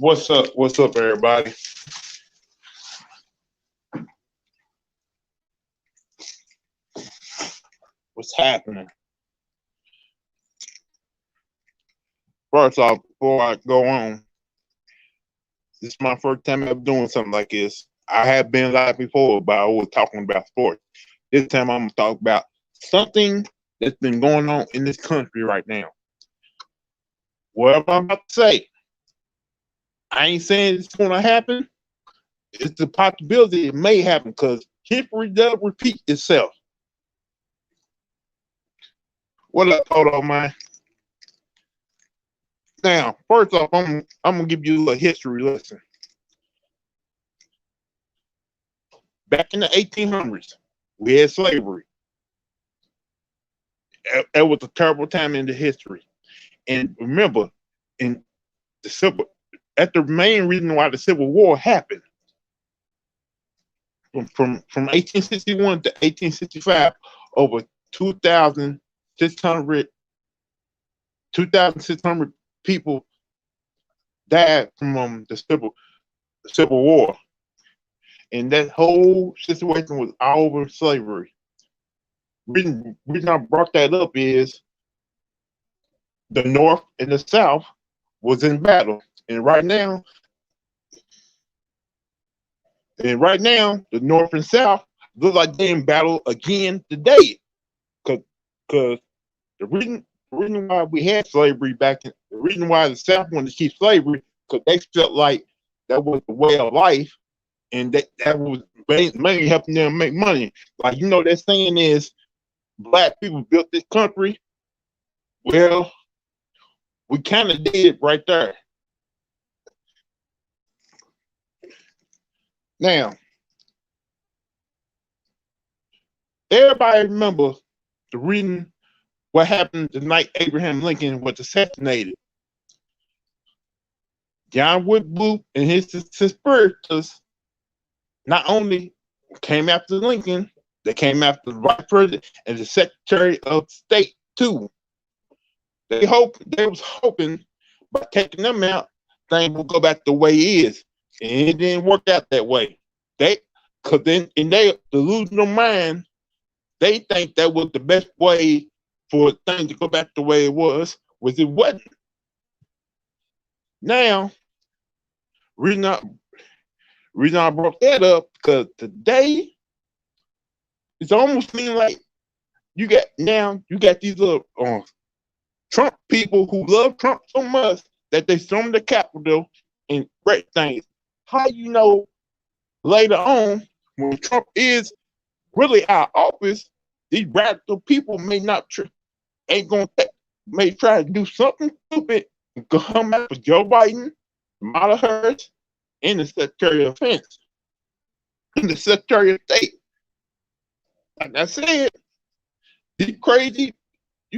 What's up? What's up, everybody? What's happening? First off, before I go on, this is my first time ever doing something like this. I have been live before, but I was talking about sports. This time I'm gonna talk about something that's been going on in this country right now. Whatever I'm about to say, I ain't saying it's gonna happen. It's the possibility it may happen because history does repeat itself. What up, Toto, man? Now, first off, I'm gonna give you a history lesson. Back in the 1800s, we had slavery. It was a terrible time in the history. And remember, in the civil, that's the main reason why the Civil War happened. From 1861 to 1865, over 2,600 people died from the Civil War. And that whole situation was all over slavery. Reason I brought that up is the North and the South was in battle. And right now, the North and South look like they're in battle again today. Because the reason why we had slavery the reason why the South wanted to keep slavery, because they felt like that was the way of life, and that was mainly helping them make money. Like, that saying is, black people built this country. Well, we kind of did right there. Now, everybody remember the reason what happened the night Abraham Lincoln was assassinated. John Woodbloom and his conspirators not only came after Lincoln, they came after the Vice President and the Secretary of State too. They was hoping by taking them out, things will go back the way it is. And it didn't work out that way. Because then in their delusional mind, they think that was the best way for things to go back the way it was, which it wasn't. Now, reason I brought that up, because today it's almost seems like you got these little Trump people who love Trump so much that they storm the Capitol and break things. How later on, when Trump is really out of office, these radical people may try to do something stupid and come out with Joe Biden, Kamala Harris, and the Secretary of Defense, and the Secretary of State. Like I said, you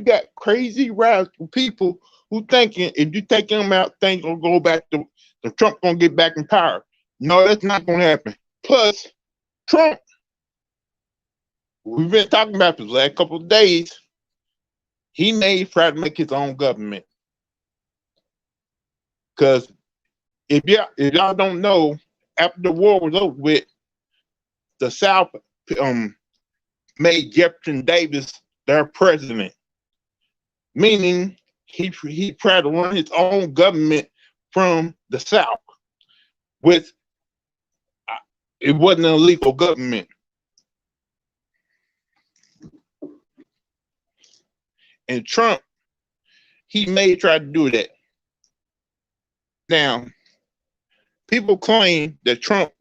got crazy radical people who thinking if you take them out, things gonna go back to Trump gonna get back in power. No, that's not gonna happen. Plus, Trump, we've been talking about this last couple of days, he may try to make his own government. Because if y'all don't know, after the war was over with, the South made Jefferson Davis their president, meaning he tried to run his own government from the South, with it wasn't an illegal government. And Trump, he may try to do that. Now, people claim that Trump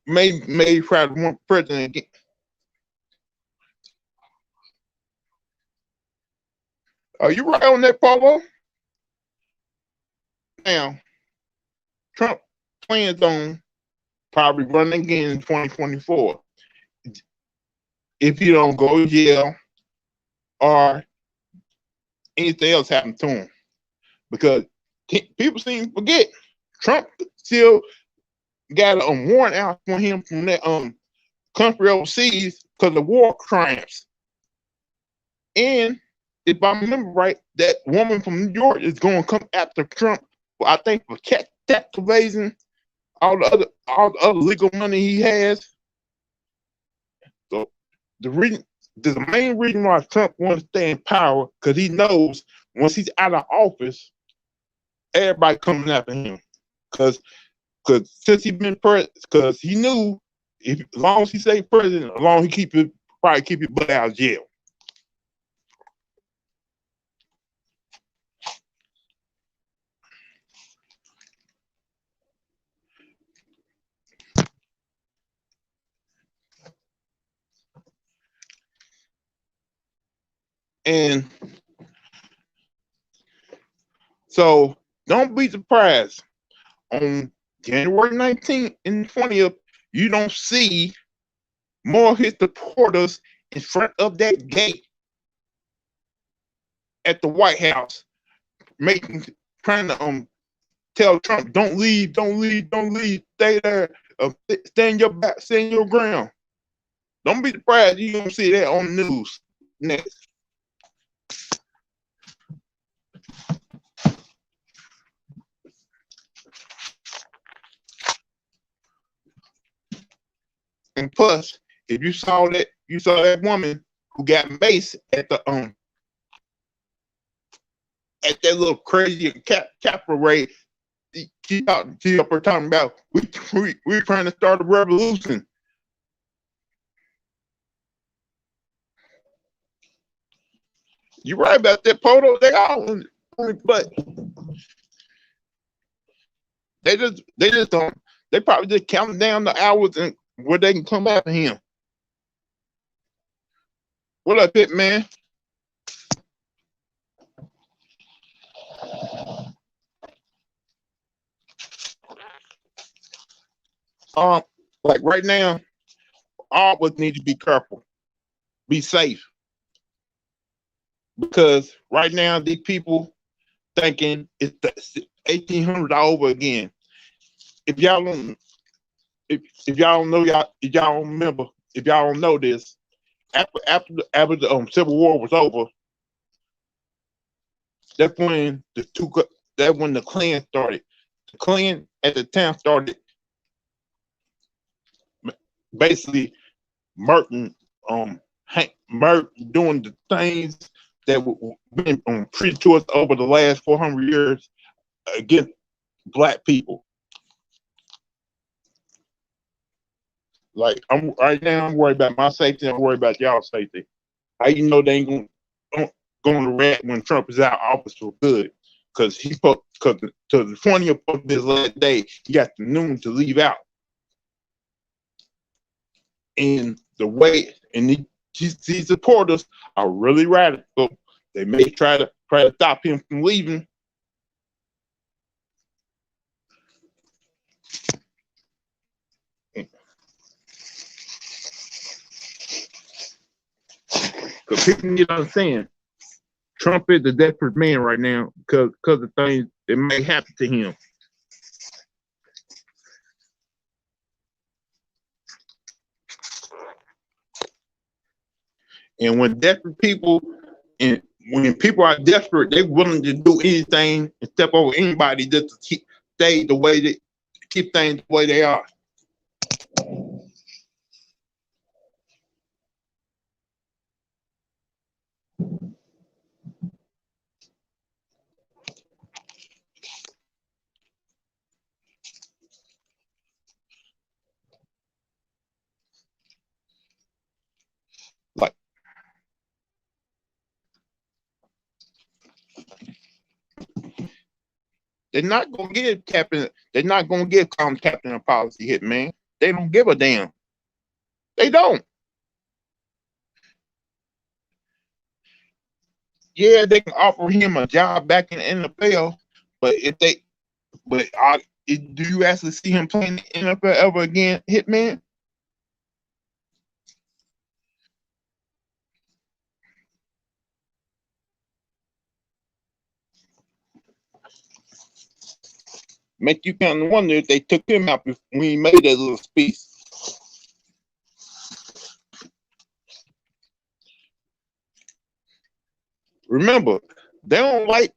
may try to run president again. Are you right on that, Paulo? Now, Trump plans on probably running again in 2024 if he don't go to jail or anything else happen to him. Because people seem to forget Trump still got a warrant out for him from that country overseas because of war crimes. And if I remember right, that woman from New York is going to come after Trump, I think, for tax evasion, all the other legal money he has. So the main reason why Trump wants to stay in power, because he knows once he's out of office, everybody coming after him. Because since he been president, because he knew if as long as he stay president, as long as he probably keep his butt out of jail. And so don't be surprised on January 19th and 20th, you don't see more of his supporters in front of that gate at the White House, trying to tell Trump, don't leave, don't leave, don't leave, stay there, stand your back, stand your ground. Don't be surprised you don't see that on the news next. And plus, if you saw that woman who got maced at the at that little crazy Capitol raid, she up there talking about we're trying to start a revolution. You're right about that, Poto. They all but they probably just counting down the hours and where they can come after him. What up, Pit Man? Like right now, all of us need to be careful, be safe, because right now these people thinking it's the 1800 over again. If y'all don't, if y'all don't know, if y'all don't remember, if y'all don't know this, after the Civil War was over, that's when the Klan started. The Klan at the time started basically doing the things that have been preached to us over the last 400 years against black people. Like right now, I'm worried about my safety. I'm worried about y'all's safety. How you know they ain't going to rat when Trump is out of office for good? Because to the 20th of this last day, he got the noon to leave out. And the way and these supporters are really radical. They may try to stop him from leaving. Because people need to understand, Trump is a desperate man right now because of things that may happen to him. And when desperate people, and when people are desperate, they're willing to do anything and step over anybody just to keep things the way they are. Like they're not gonna give Captain. They're not gonna give Captain a policy hit, man. They don't give a damn. They don't. Yeah, they can offer him a job back in the NFL, but do you actually see him playing the NFL ever again, Hitman? Make you kind of wonder if they took him out when he made that little speech. Remember, they don't like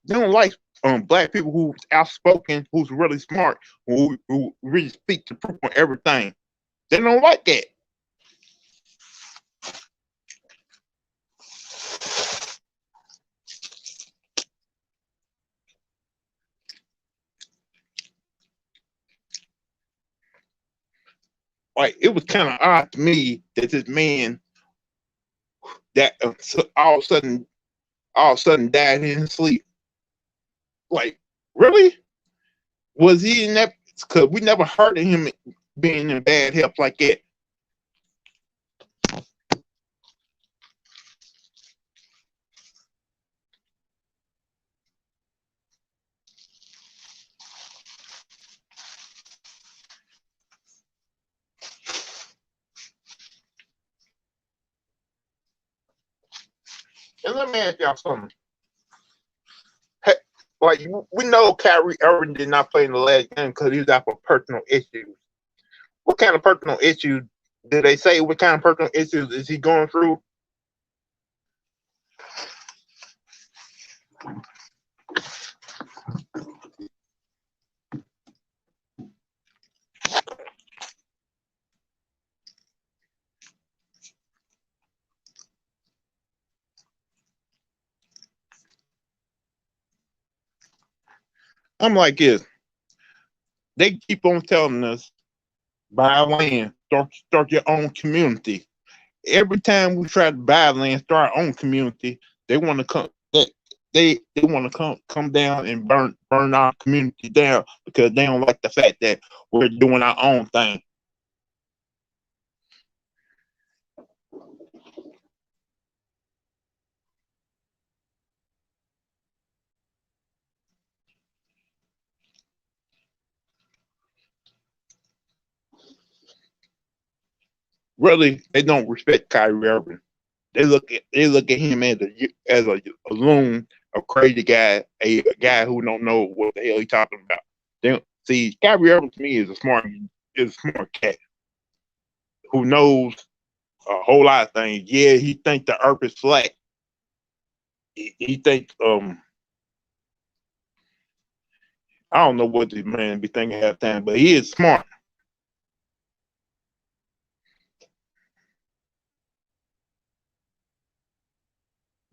black people who's outspoken, who's really smart, who really speak the truth on everything. They don't like that. Like it was kind of odd to me that this man that all of a sudden died in his sleep. Like, really? Was he in that? Because we never heard of him being in bad health like that. And let me ask y'all something. Hey, like we know Kyrie Irving did not play in the last game because he was out for personal issues. What kind of personal issues did they say? What kind of personal issues is he going through? I'm like this. They keep on telling us buy land, start your own community. Every time we try to buy land, start our own community, they want to come. They want to come down and burn our community down because they don't like the fact that we're doing our own thing. Really, they don't respect Kyrie Irving. They look at him as a loon, a crazy guy, a guy who don't know what the hell he's talking about. They see Kyrie Irving to me is a smart cat who knows a whole lot of things. Yeah, he thinks the earth is flat. He thinks I don't know what this man be thinking half the time, but he is smart.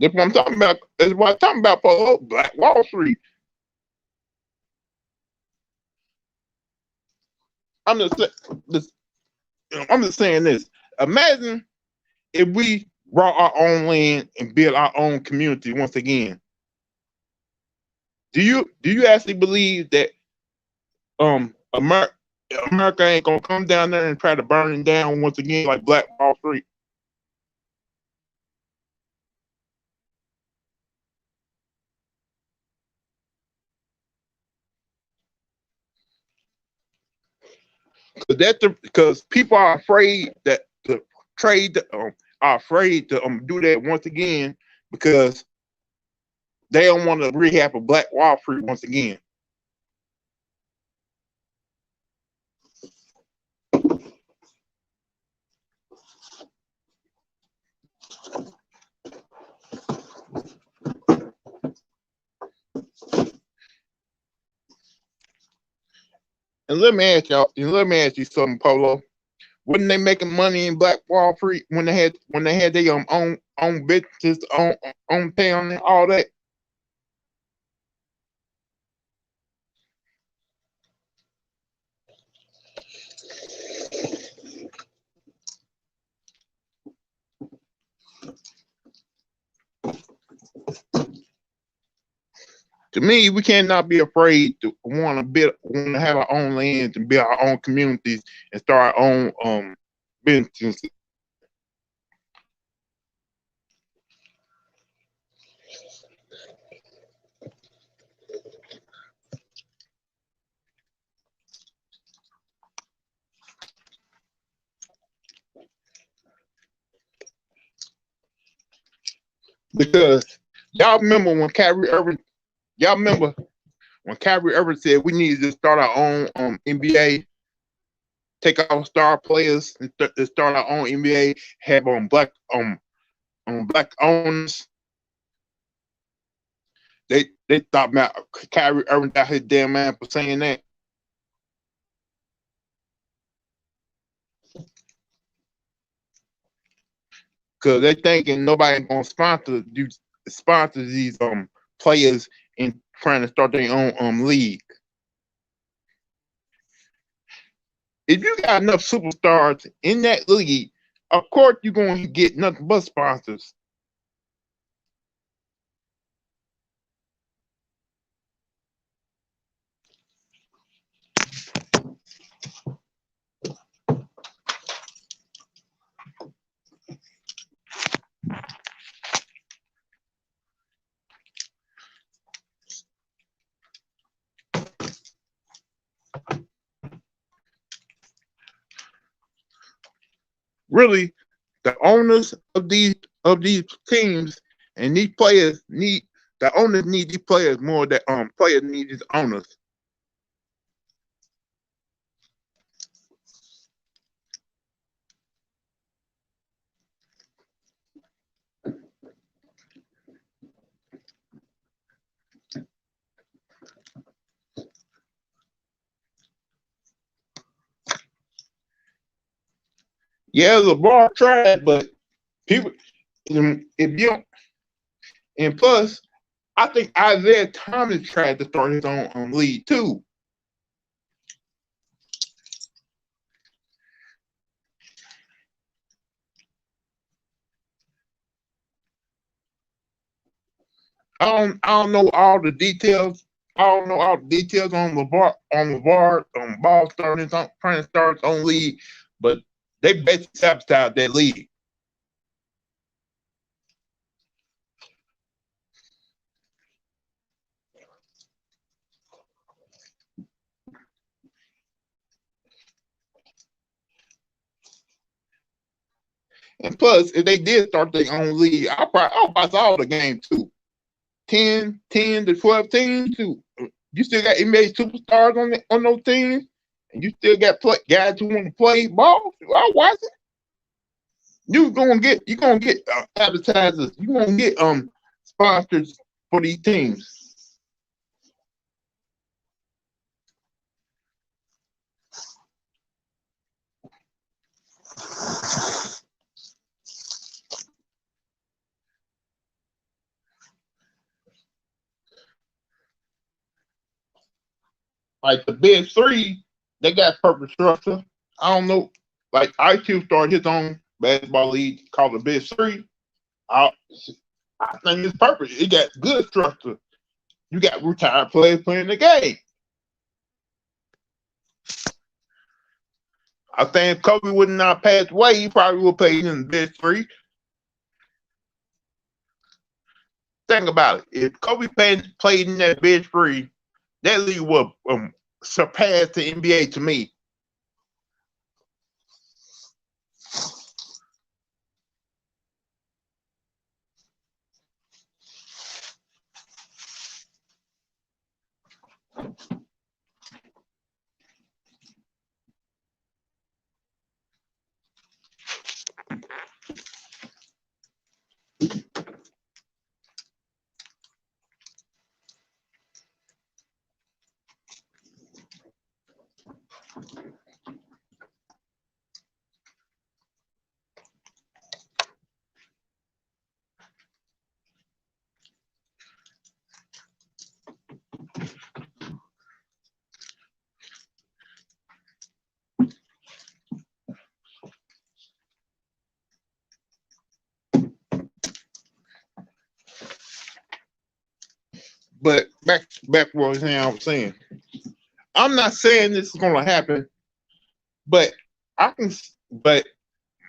That's what I'm talking about. That's what I'm talking about for Black Wall Street. I'm just, just I'm just saying this. Imagine if we brought our own land and build our own community once again. Do you actually believe that America ain't gonna come down there and try to burn it down once again like Black Wall Street? Because people are afraid that the trade are afraid to do that once again because they don't want to rehab a Black Wall Street once again. And let me ask you something, Polo. Wasn't they making money in Black Wall Street when they had their own businesses, own town and all that? To me, we cannot be afraid to want to have our own lands and build our own communities and start our own businesses. Because y'all remember when Kyrie Irving, y'all remember when Kyrie Irving said we need to start our own NBA, take our star players and start our own NBA, have black owners. They thought about Kyrie Irving got his damn man for saying that. Cause they thinking nobody gonna sponsor these players and trying to start their own league. If you got enough superstars in that league, of course you're gonna get nothing but sponsors. Really, the owners of these teams and these players need the owners need these players more than players need these owners. Yeah, LeBron tried, but people if you don't, and plus I think Isaiah Thomas tried to start his own league too. I don't know all the details. I don't know all the details on LeVar ball starting trying to start his own league, but they basically sabotaged that league. And plus, if they did start their own league, I'll watch all the games too. 10 to 12 teams too. You still got NBA superstars on those teams, and you still got guys who want to play ball. I'll watch it. You're gonna get advertisers. You're gonna get sponsors for these teams. Like the Big Three, they got perfect structure. I don't know. Like IQ started his own basketball league called the Big Three. I, I think it's perfect. It got good structure. You got retired players playing the game. I think if Kobe would not pass away, he probably would play in the Big Three. Think about it. If Kobe played in that Big Three, that league would surpass the NBA to me. But back what I was saying. I'm not saying this is gonna happen, but I can. But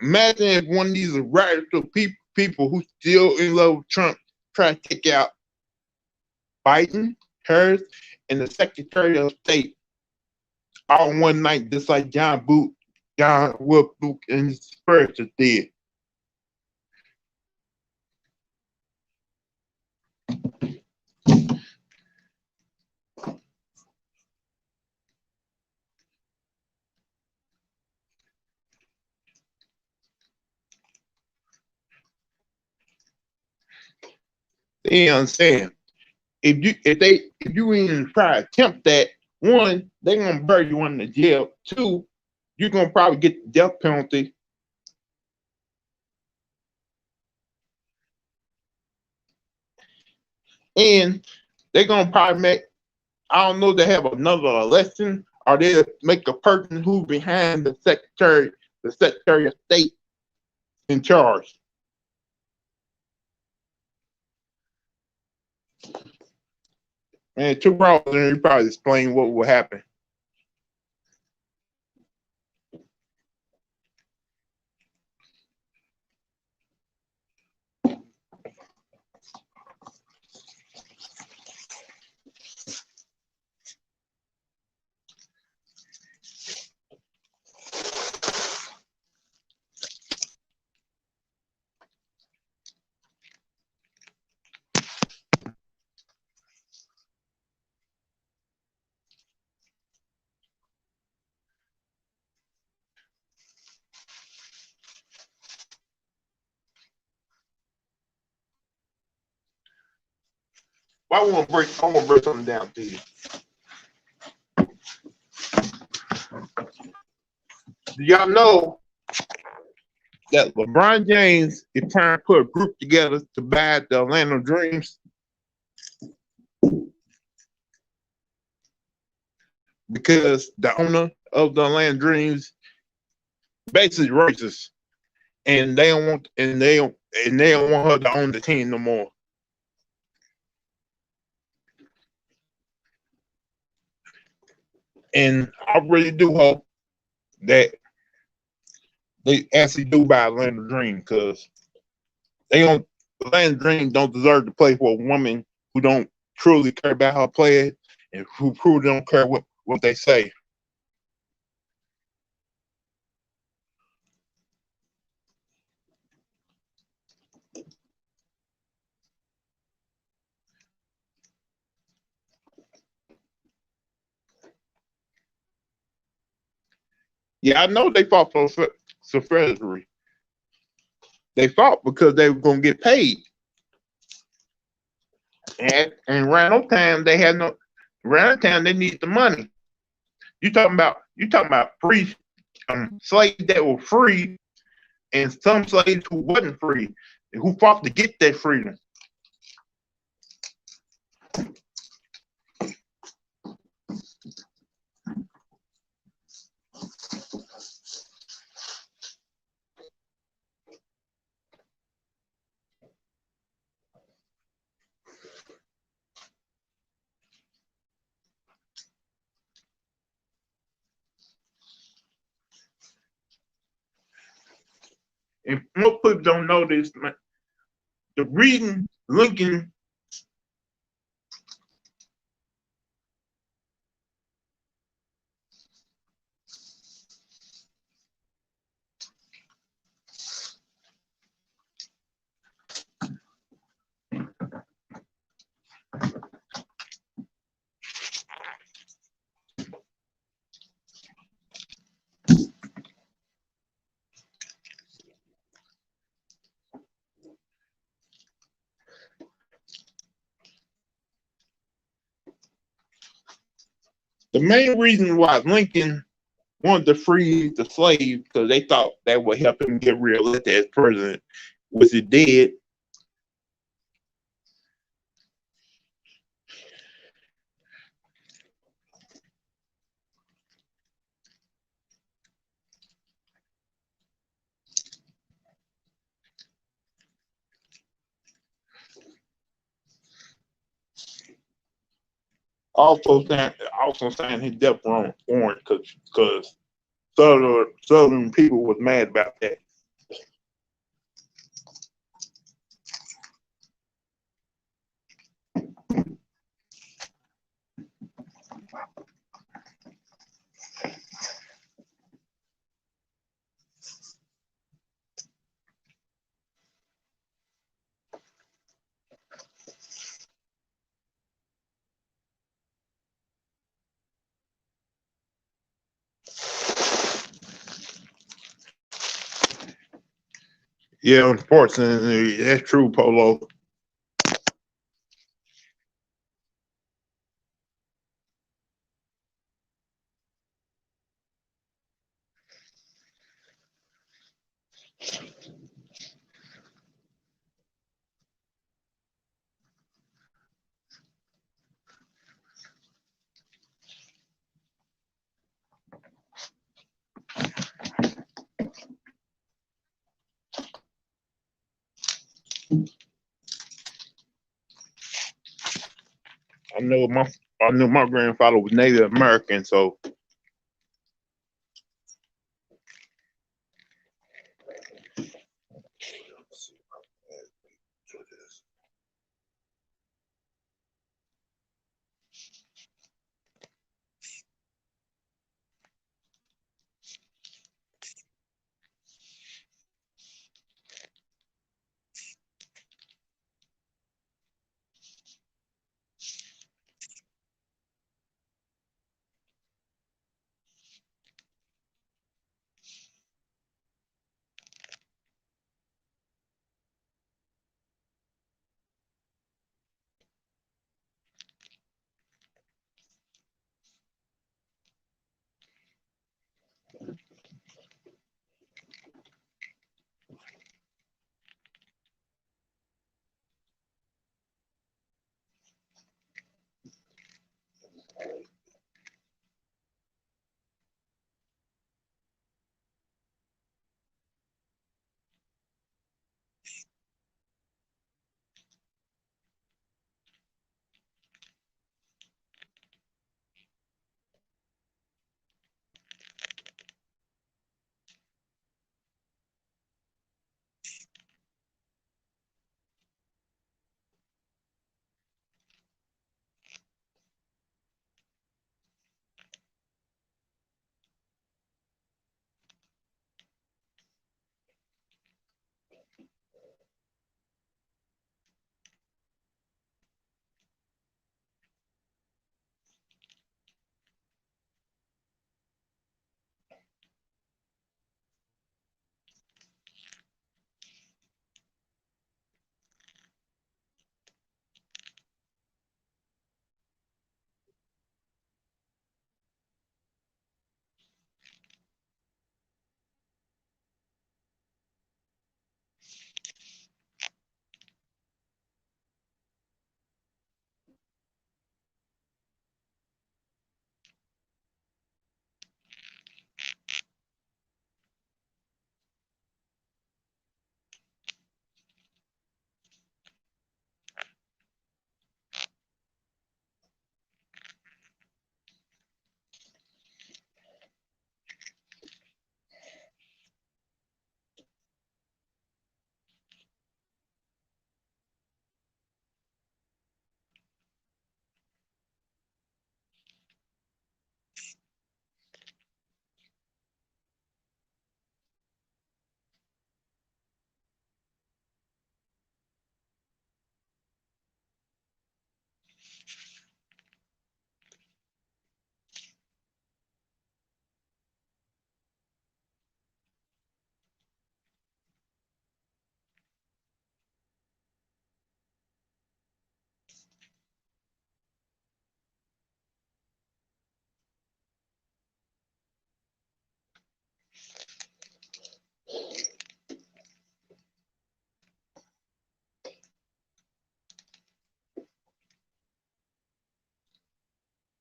imagine if one of these radical people who still in love with Trump try to take out Biden, Harris, and the Secretary of State all in one night, just like John Wolf Booth and his Spurs did. You know what I'm saying? if you even try to attempt that, one, they're gonna bury you in the jail. Two, you're gonna probably get the death penalty. And they're gonna probably make, I don't know, they have another election, or they make a person who's behind the Secretary of State in charge. And tomorrow, then you probably explain what will happen. I want to break something down to you. Do y'all know that LeBron James is trying to put a group together to buy the Atlanta Dreams? Because the owner of the Atlanta Dreams basically racist, and they don't want her to own the team no more. And I really do hope that they actually do buy Atlanta Dream, because Atlanta Dream don't deserve to play for a woman who don't truly care about her players and who truly don't care what they say. Yeah, I know they fought for suffragery. They fought because they were going to get paid. And around no time they had no. Around the time they need the money. You talking about free slaves that were free, and some slaves who wasn't free, who fought to get that freedom. If most people don't know this, the reason Lincoln the main reason why Lincoln wanted to free the slaves, because they thought that would help him get reelected as president, which it did. Also saying his death warrant because Southern people was mad about that. Yeah, unfortunately, that's true, Polo. I know my grandfather was Native American, so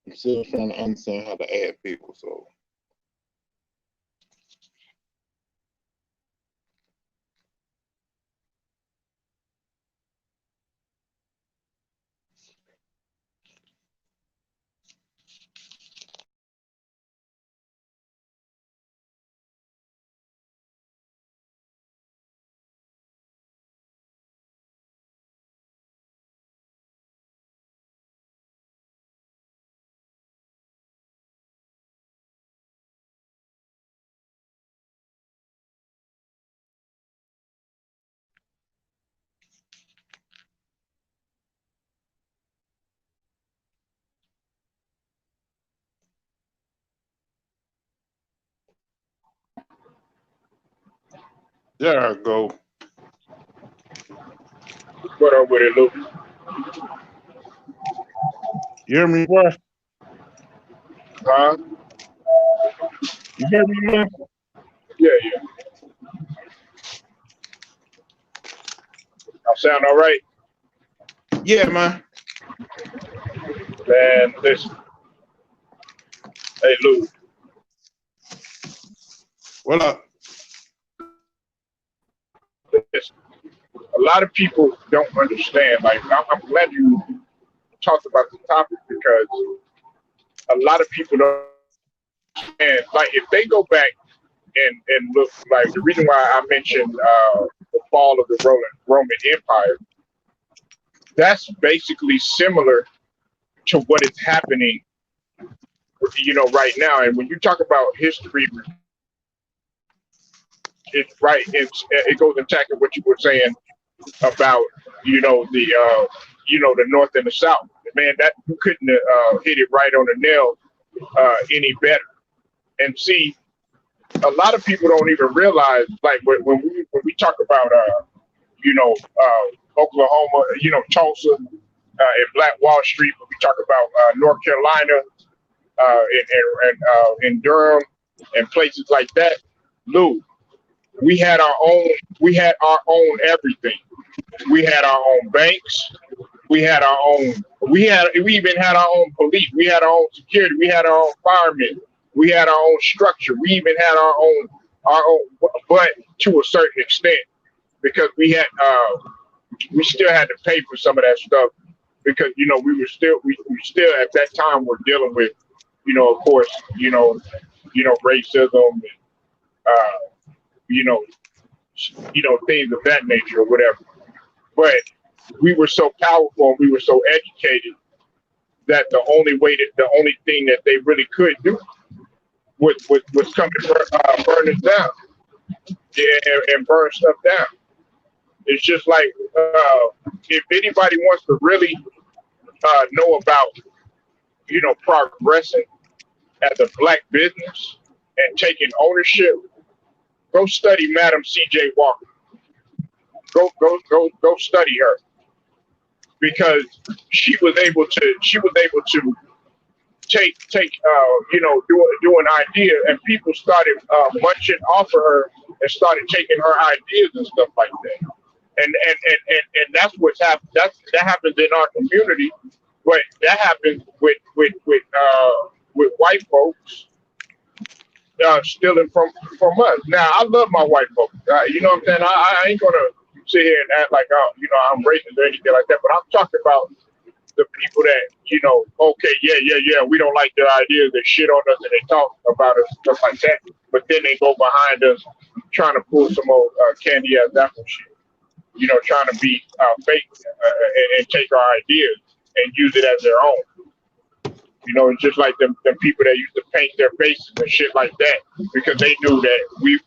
I'm still trying to understand how to add people. So there I go. What up with it, Luke? You hear me, bro? Huh? You hear me, man? Yeah, yeah. I sound all right? Yeah, man. Man, listen. Hey, Lou. What up? Listen. A lot of people don't understand. Like, I'm glad you talked about the topic because a lot of people don't understand. Like, if they go back and look, like the reason why I mentioned the fall of the Roman Empire, that's basically similar to what is happening, right now. And when you talk about history, it's right. It goes in tack with what you were saying about the North and the South. Man, that you couldn't hit it right on the nail any better. And see, a lot of people don't even realize, like when we talk about Oklahoma, Tulsa, and Black Wall Street. When we talk about North Carolina, and Durham and places like that, Lou, we had our own everything. We had our own banks. We even had our own police. We had our own security. We had our own firemen. We had our own structure. We even had our own, but to a certain extent, because we still had to pay for some of that stuff because we still at that time were dealing with, of course, racism and you know things of that nature or whatever. But we were so powerful and we were so educated that the only thing that they really could do was come and burn us down, and burn stuff down. It's just like if anybody wants to really know about progressing as a black business and taking ownership, go study Madam C.J. Walker. Go study her, because she was able to take do an idea, and people started munching off of her and started taking her ideas and stuff like that. And that's what's happened. That happens in our community, but that happens with white folks stealing from us. Now, I love my white folks. You know what I'm saying? I ain't gonna sit here and act like I'm racist or anything like that. But I'm talking about the people that okay, yeah, we don't like their ideas. They shit on us and they talk about us, stuff like that. But then they go behind us trying to pull some old candy ass apple shit. Trying to be fake and take our ideas and use it as their own. It's just like them people that used to paint their faces and shit like that because they knew that we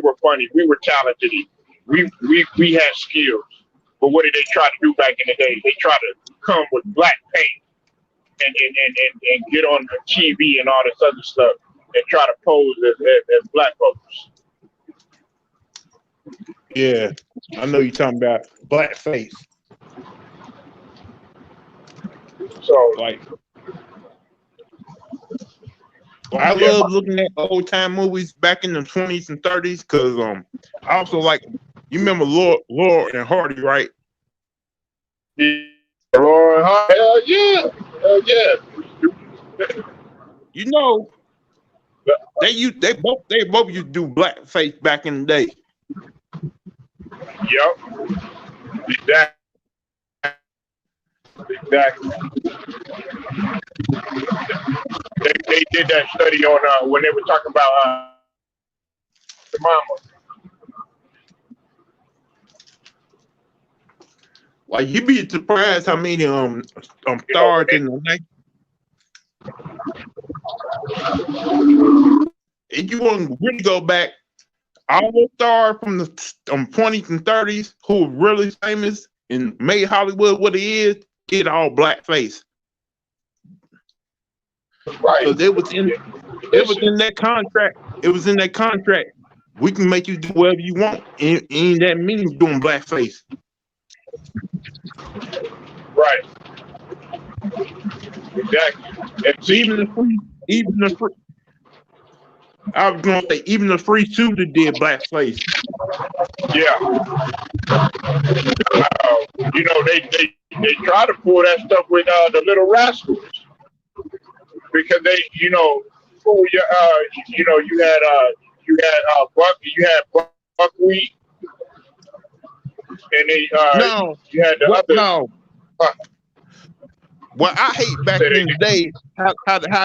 were funny, we were talented, we had skills. But what did they try to do back in the day? They tried to come with black paint and get on the TV and all this other stuff and try to pose as black folks. Yeah, I know you're talking about blackface. So like, I love looking at old time movies back in the 20s and 30s because I also like, you remember Laurel and Hardy, right? Laurel and Hardy, hell yeah. They both used to do blackface back in the day. Yep. Exactly. They did that study on when they were talking about the mama. Like, you'd be surprised how many stars in the night. If you want to really go back, all those stars from the 20s and 30s who were really famous and made Hollywood what it is, get all blackface. Right. So it was in that contract. It was in that contract. We can make you do whatever you want. Ain't that mean doing blackface? Right. Exactly. And I was gonna say even the free shooter did blackface. Yeah. You know, they try to pull that stuff with the Little Rascals because they, you know, buckwheat, and they, No, you had the what? other. No. Uh, What I hate back say in the day, how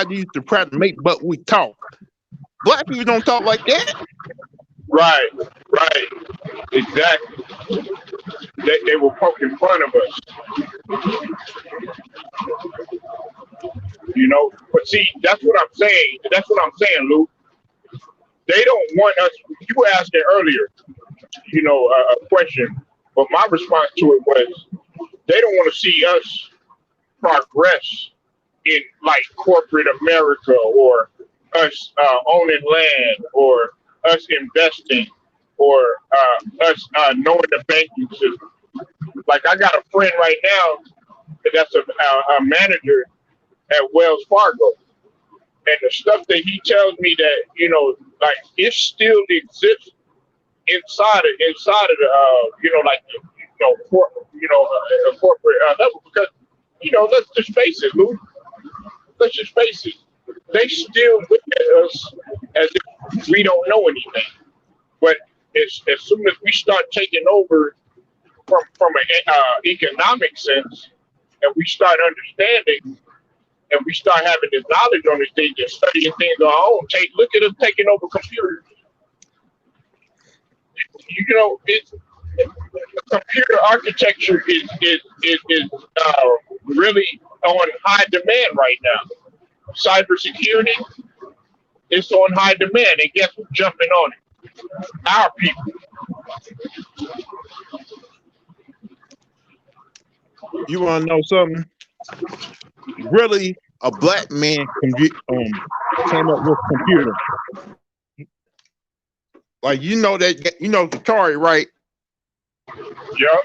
they used to try to make but we talk. Black people don't talk like that. right, right, exactly. They were poking fun of us, you know. But see, that's what I'm saying. That's what I'm saying, Lou. They don't want us. You were asking earlier, a question, but my response to it was they don't want to see us progress in like corporate America or us owning land or us investing or us knowing the banking system. Like I got a friend right now that's a manager at Wells Fargo, and the stuff that he tells me that like it still exists inside of the like a corporate level because let's just face it, Lou. Let's just face it. They still look at us as if we don't know anything. But as soon as we start taking over from an economic sense, and we start understanding, and we start having this knowledge on these things and studying things on our own, look at us taking over computers. It's computer architecture is really on high demand right now. Cybersecurity is on high demand, and guess who's jumping on it? Our people. You want to know something? Really, a black man came up with computer. Like Atari, right? Yep.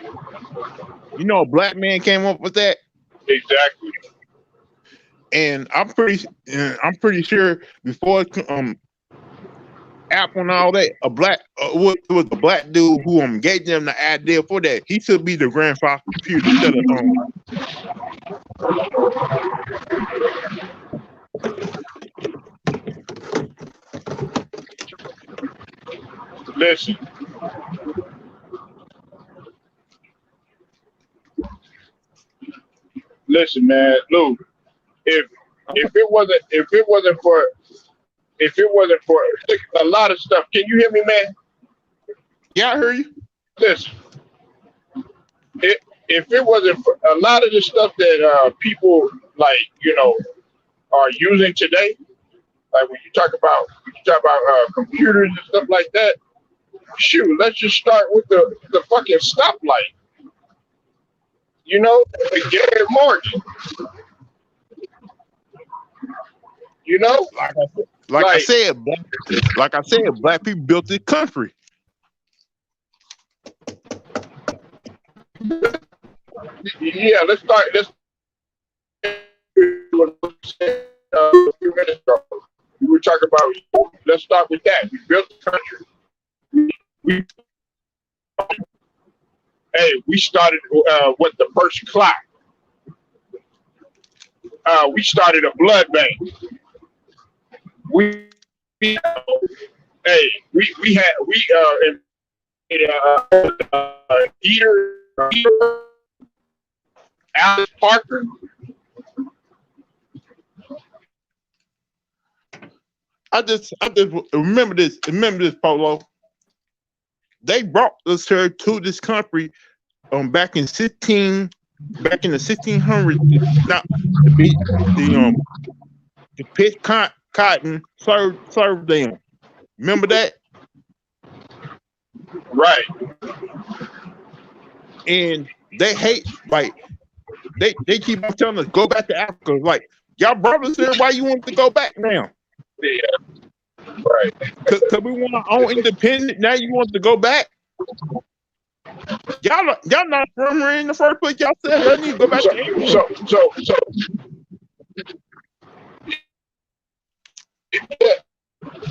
A black man came up with that. Exactly. And I'm pretty sure before Apple and all that, it was a black dude who gave them the idea for that. He should be the grandfather of computer instead of Listen, man, Lou. If it wasn't for a lot of stuff, can you hear me, man? Yeah, I hear you. Listen, if it wasn't for a lot of the stuff that people are using today, like when you talk about computers and stuff like that, shoot, let's just start with the fucking stoplight. Gary Morgan. Like I said, black people built this country. Yeah, let's start. A few minutes ago, we were talking about. Let's start with that. We built the country. We started with the first clock. We started a blood bank. We Eater Alice Parker. I just remember this. Polo. They brought us here to this country back in the 1600s. Now the pitch cotton served them. Remember that? Right. And they hate, like, they keep on telling us go back to Africa. Like, y'all brought us here, why you want to go back now? Yeah. Right. Cause we want our own independent. Now you want to go back? Y'all not from here in the first place. Y'all said y'all need to go back to England. So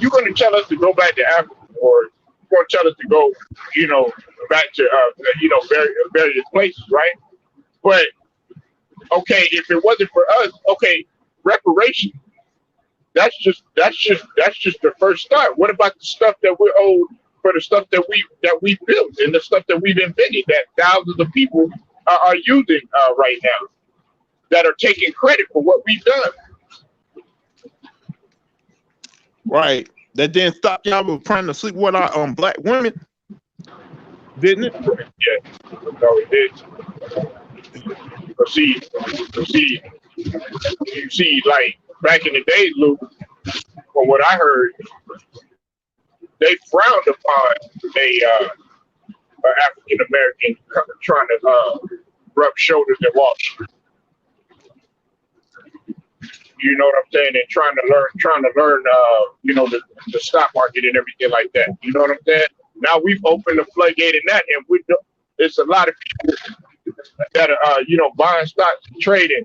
you're going to tell us to go back to Africa, or going to tell us to go, back to various places, right? But okay, if it wasn't for us, okay, reparation. That's just the first start. What about the stuff that we're owed for the stuff that we built and the stuff that we've invented that thousands of people are using right now that are taking credit for what we've done? Right. That didn't stop y'all from trying to sleep with our black women, didn't it? Yeah, no, it did. But see, like back in the day, Luke, from what I heard, they frowned upon a African American trying to rub shoulders and walk. You know what I'm saying? And trying to learn, the stock market and everything like that. You know what I'm saying? Now we've opened the floodgate in that, and it's a lot of people that are, buying stocks and trading,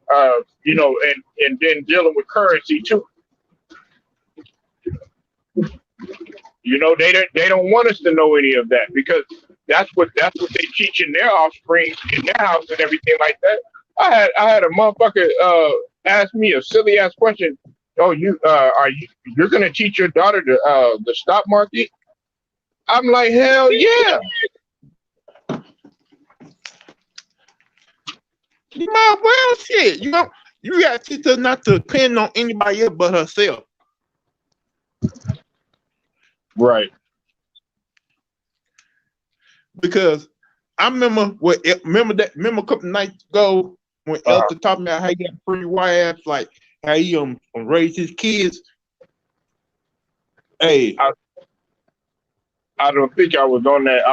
and then dealing with currency too. They don't want us to know any of that because that's what they teach in their offspring in their house and everything like that. I had a motherfucker ask me a silly ass question. Oh, you're gonna teach your daughter the stock market? I'm like, hell yeah. You might well shit. You got to teach her not to depend on anybody else but herself. Right. Because I remember a couple nights ago when Elton talking about how he got 3 wives, like how he raised his kids. Hey, I don't think I was on that.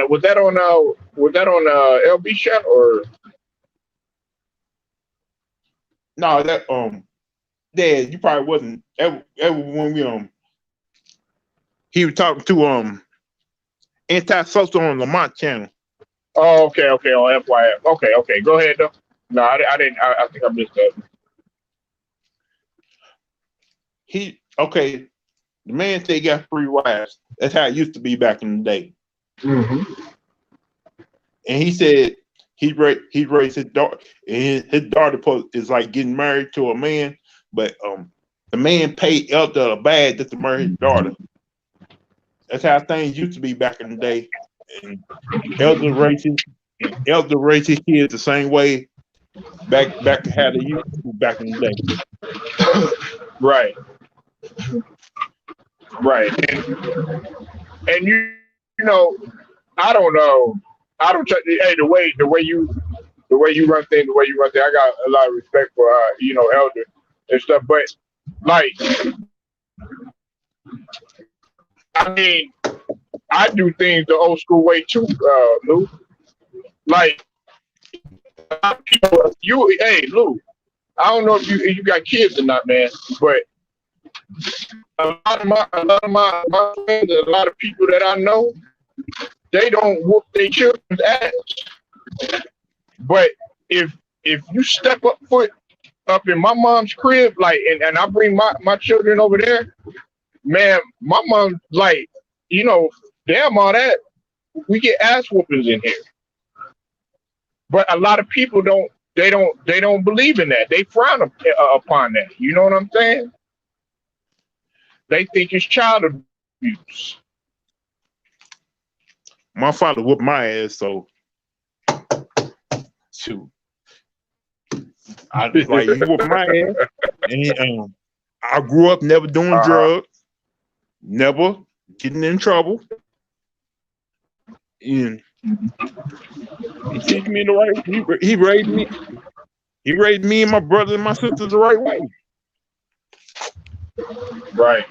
Was that on LB show or? No, that Dad, you probably wasn't ever when we he was talking to Anti-Social on Lamont channel. Oh, okay, on FYF. Okay, go ahead though. No, I didn't. I think I missed that. The man said he got 3 wives. That's how it used to be back in the day. Mm-hmm. And he said he raised his daughter. And his daughter is like getting married to a man, but the man paid Elder a bag just to marry his daughter. That's how things used to be back in the day. And Elder raised his kids the same way back to how they used to back in the day. Right. And I don't know. I don't. Hey, the way you run things, I got a lot of respect for Elder and stuff. But like, I mean, I do things the old school way too, Lou. Like, hey, Lou. I don't know if you got kids or not, man, but a lot of my friends, a lot of people that I know, they don't whoop their children's ass. But if you step foot up in my mom's crib, like, and I bring my children over there, man, my mom's like, damn all that, we get ass whoopings in here. But a lot of people don't believe in that. They frown upon that. You know what I'm saying? They think it's child abuse. My father whooped my ass, so shoot. I just like, you whooped my ass. And I grew up never doing drugs, never getting in trouble. And he teach me the right way. He raised me. He raised me and my brother and my sister the right way. Right.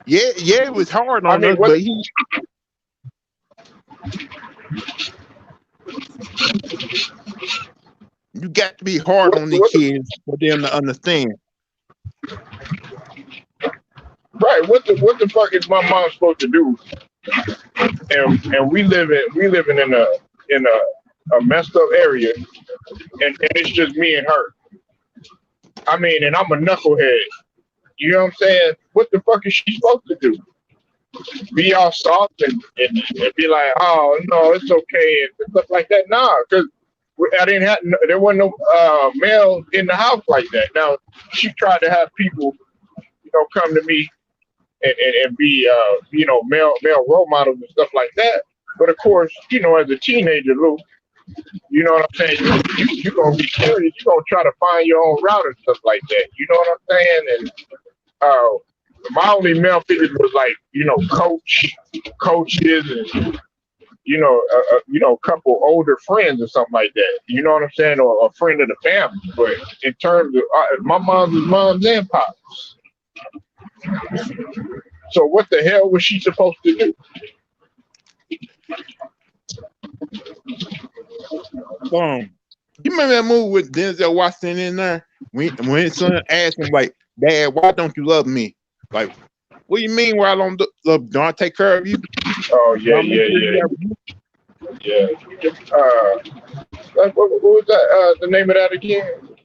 Yeah, it was hard on us, but you got to be hard on these kids for them to understand. Right. What the fuck is my mom supposed to do? And we living in a messed up area, and it's just me and her. I mean, and I'm a knucklehead. You know what I'm saying? What the fuck is she supposed to do? be all soft and be like, oh no, it's okay and stuff like that. Nah, because I didn't have there wasn't no male in the house like that. Now she tried to have people, come to me and be male role models and stuff like that. But of course, as a teenager, Lou, you know what I'm saying? You're gonna be curious. You're gonna try to find your own route and stuff like that. You know what I'm saying? And uh, my only male figures was like, coaches, and a couple older friends or something like that. You know what I'm saying? Or a friend of the family. But in terms of my mom's moms and pops. So what the hell was she supposed to do? You remember that movie with Denzel Washington in there? When his son asked him, like, Dad, why don't you love me? Like, what do you mean why I don't love? Don't I take care of you? Oh yeah. What was that? The name of that again?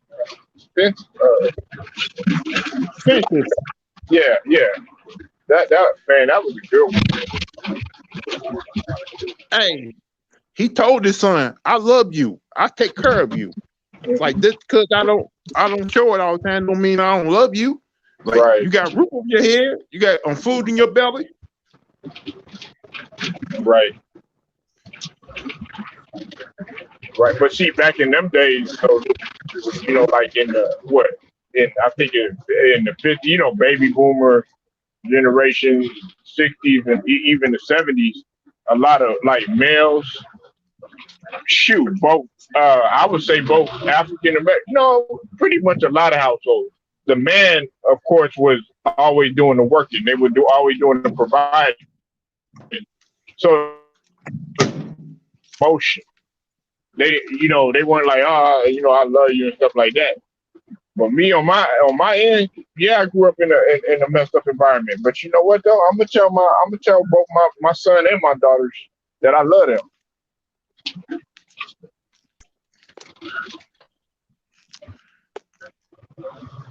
Spence. Yeah. That man, that was a good one. Hey, he told his son, "I love you. I take care of you." Like, just because I don't show it all the time, don't mean I don't love you. Like, right. You got roof over your head, you got food in your belly. Right. But see, back in them days, so, like in I think in the 50s, baby boomer generation, 60s, and even the 70s, a lot of like males, both, I would say both African American, pretty much a lot of households. The man, of course, was always doing the working. They were always doing the providing. So, motion. They weren't like, I love you and stuff like that. But me on my end, yeah, I grew up in a messed up environment. But you know what though? I'm gonna tell both my son and my daughters that I love them.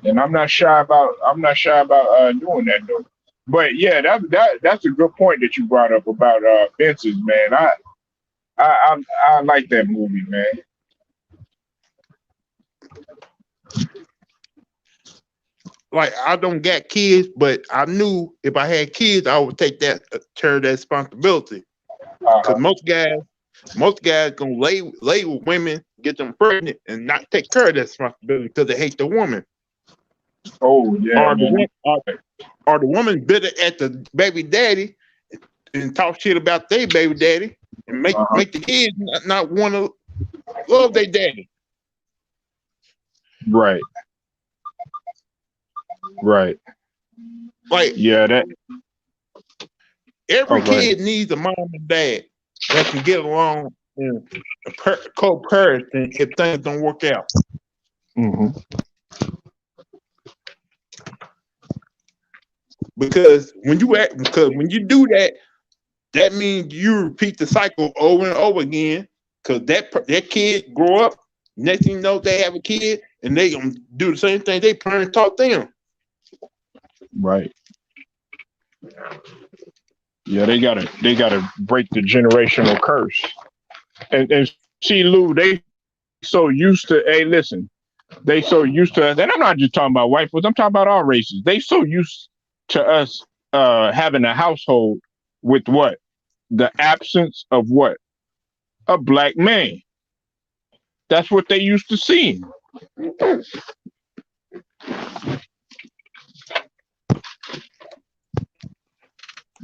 And I'm not shy about doing that though. But yeah, that's a good point that you brought up about fences, man. I like that movie, man. Like, I don't got kids, but I knew if I had kids, I would take that responsibility. Because most guys gonna lay with women, get them pregnant, and not take care of that responsibility because they hate the woman. Oh yeah. Or the woman bitter at the baby daddy and talk shit about their baby daddy and make the kids not want to love their daddy. Right. Like, yeah, that every kid needs a mom and dad that can get along and co-parent if things don't work out. Mm-hmm. Because when you do that, that means you repeat the cycle over and over again. Because that kid grow up, next thing you know, they have a kid, and they gonna do the same thing they parents taught them. Right. Yeah, they gotta break the generational curse. And see, Lou, they so used to. Hey, listen, they so used to. And I'm not just talking about white folks. I'm talking about all races. They so used to us having a household with what? The absence of what? A black man. That's what they used to see.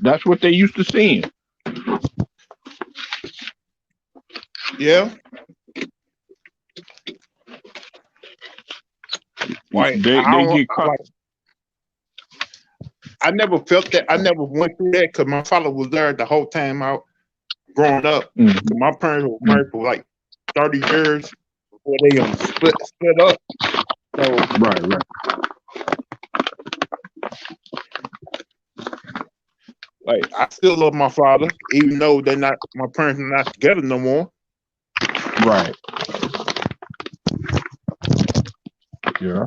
That's what they used to see. Yeah. Like, they get caught. Like, I never felt that. I never went through that because my father was there the whole time out growing up. Mm-hmm. My parents were married for like 30 years before they split up. So, right. Like, I still love my father, even though my parents are not together no more. Right. Yeah.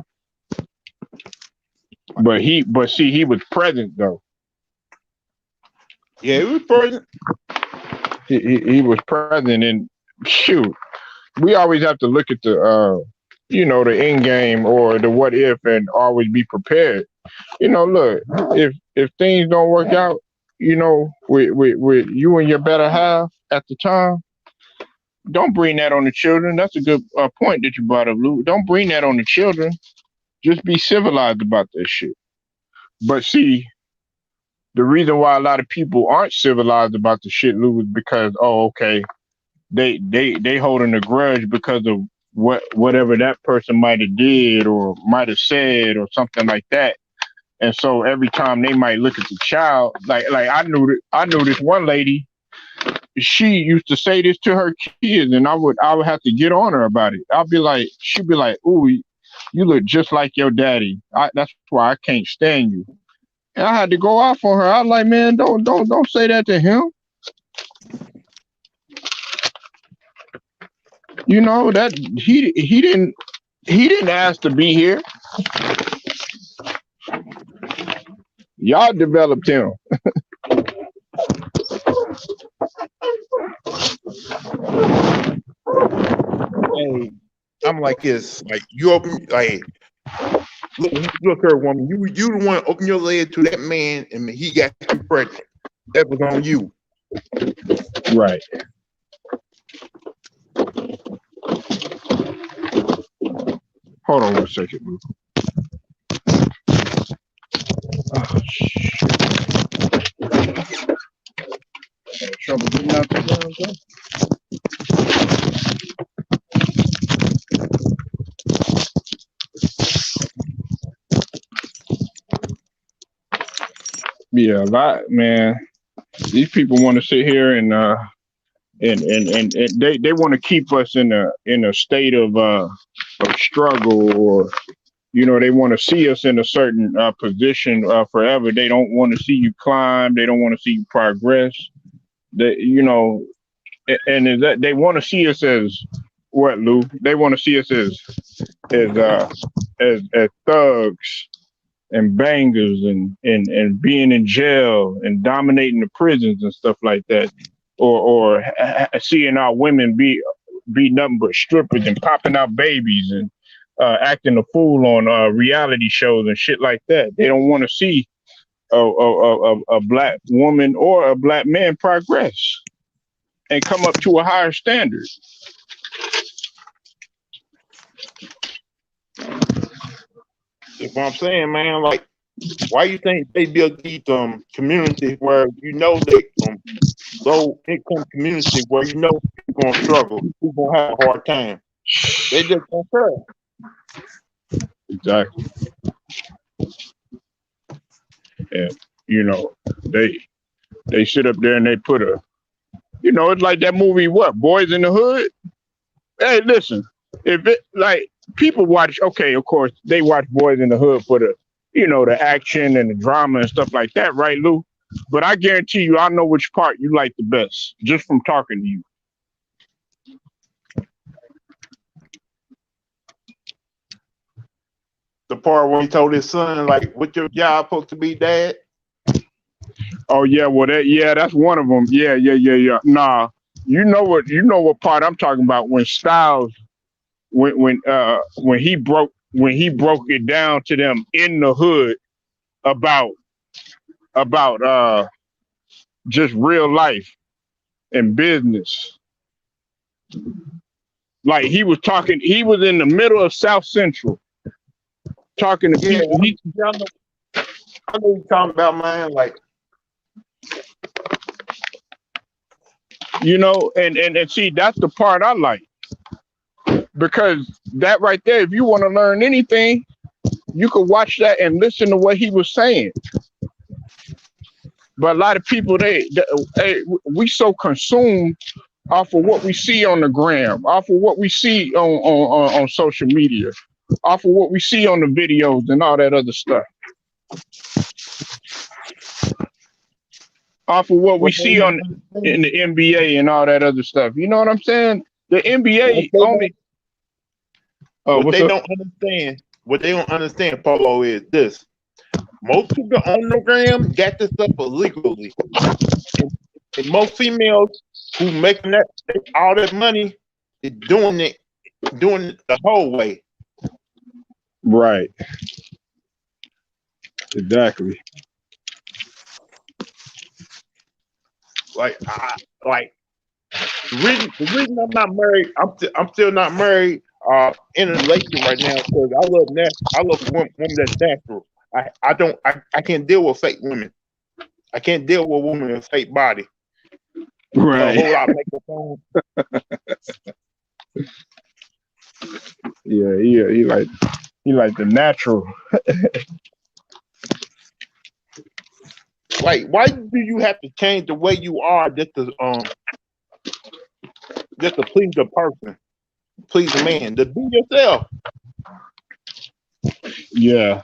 But he was present though. Yeah, he was present. He was present, and shoot, we always have to look at the the end game or the what if, and always be prepared. Look, if things don't work out, with you and your better half at the time, don't bring that on the children. That's a good point that you brought up, Lou. Don't bring that on the children. Just be civilized about that shit. But see, the reason why a lot of people aren't civilized about the shit, Lou, is because okay, they holding a grudge because of whatever that person might have did or might have said or something like that. And so every time they might look at the child, like I knew this one lady, she used to say this to her kids, and I would have to get on her about it. She'd be like, "Ooh, you look just like your daddy. That's why I can't stand you." And I had to go off on her. I was like, "Man, don't say that to him." That he didn't ask to be here. Y'all developed him. Hey, I'm like this. Like you open, like look her woman. You the one open your leg to that man, and he got you pregnant. That was on you. Right. Hold on 1 second, Luke. Oh, shit. Had trouble getting out the ground. Yeah, a lot, man. These people want to sit here and they want to keep us in a state of struggle, or they want to see us in a certain position forever. They don't want to see you climb. They don't want to see you progress. And is that they want to see us as what, Lou? They want to see us as thugs and bangers and being in jail and dominating the prisons and stuff like that, or seeing our women be nothing but strippers and popping out babies and acting a fool on reality shows and shit like that. They don't want to see a black woman or a black man progress and come up to a higher standard. That's what I'm saying, man. Like, why you think they build these communities where they low income community where people gonna struggle, people gonna have a hard time. They just don't care. Exactly. And they sit up there and they put it's like that movie, what, Boys in the Hood? Hey, listen, if it like people watch, okay, of course they watch Boys in the Hood for the the action and the drama and stuff like that, right, Lou? But I guarantee you, I know which part you like the best just from talking to you. The part where he told his son, like, "What your job supposed to be, Dad?" Oh yeah, well that's one of them. Yeah. Nah, you know what part I'm talking about when Styles when he broke it down to them in the hood about just real life and business. Like he was in the middle of South Central talking to people. I know you're talking about, man, like, and see, that's the part I like, because that right there, if you want to learn anything, you can watch that and listen to what he was saying. But a lot of people, we so consumed off of what we see on the gram, off of what we see on social media, off of what we see on the videos and all that other stuff, off of what we see in the NBA and all that other stuff. You know what I'm saying? The NBA only. What they don't understand, Polo, is this: most people on the gram got this stuff illegally. And most females who making that all that money is doing it the whole way. Right. Exactly. Like the reason I'm not married, I'm still not married in a relationship right now because I love women that's natural. I can't deal with fake women. I can't deal with women with fake body. Right. A whole lot of makeup on. Yeah, he like the natural. Like, why do you have to change the way you are just to please a person, please a man? To be yourself. Yeah.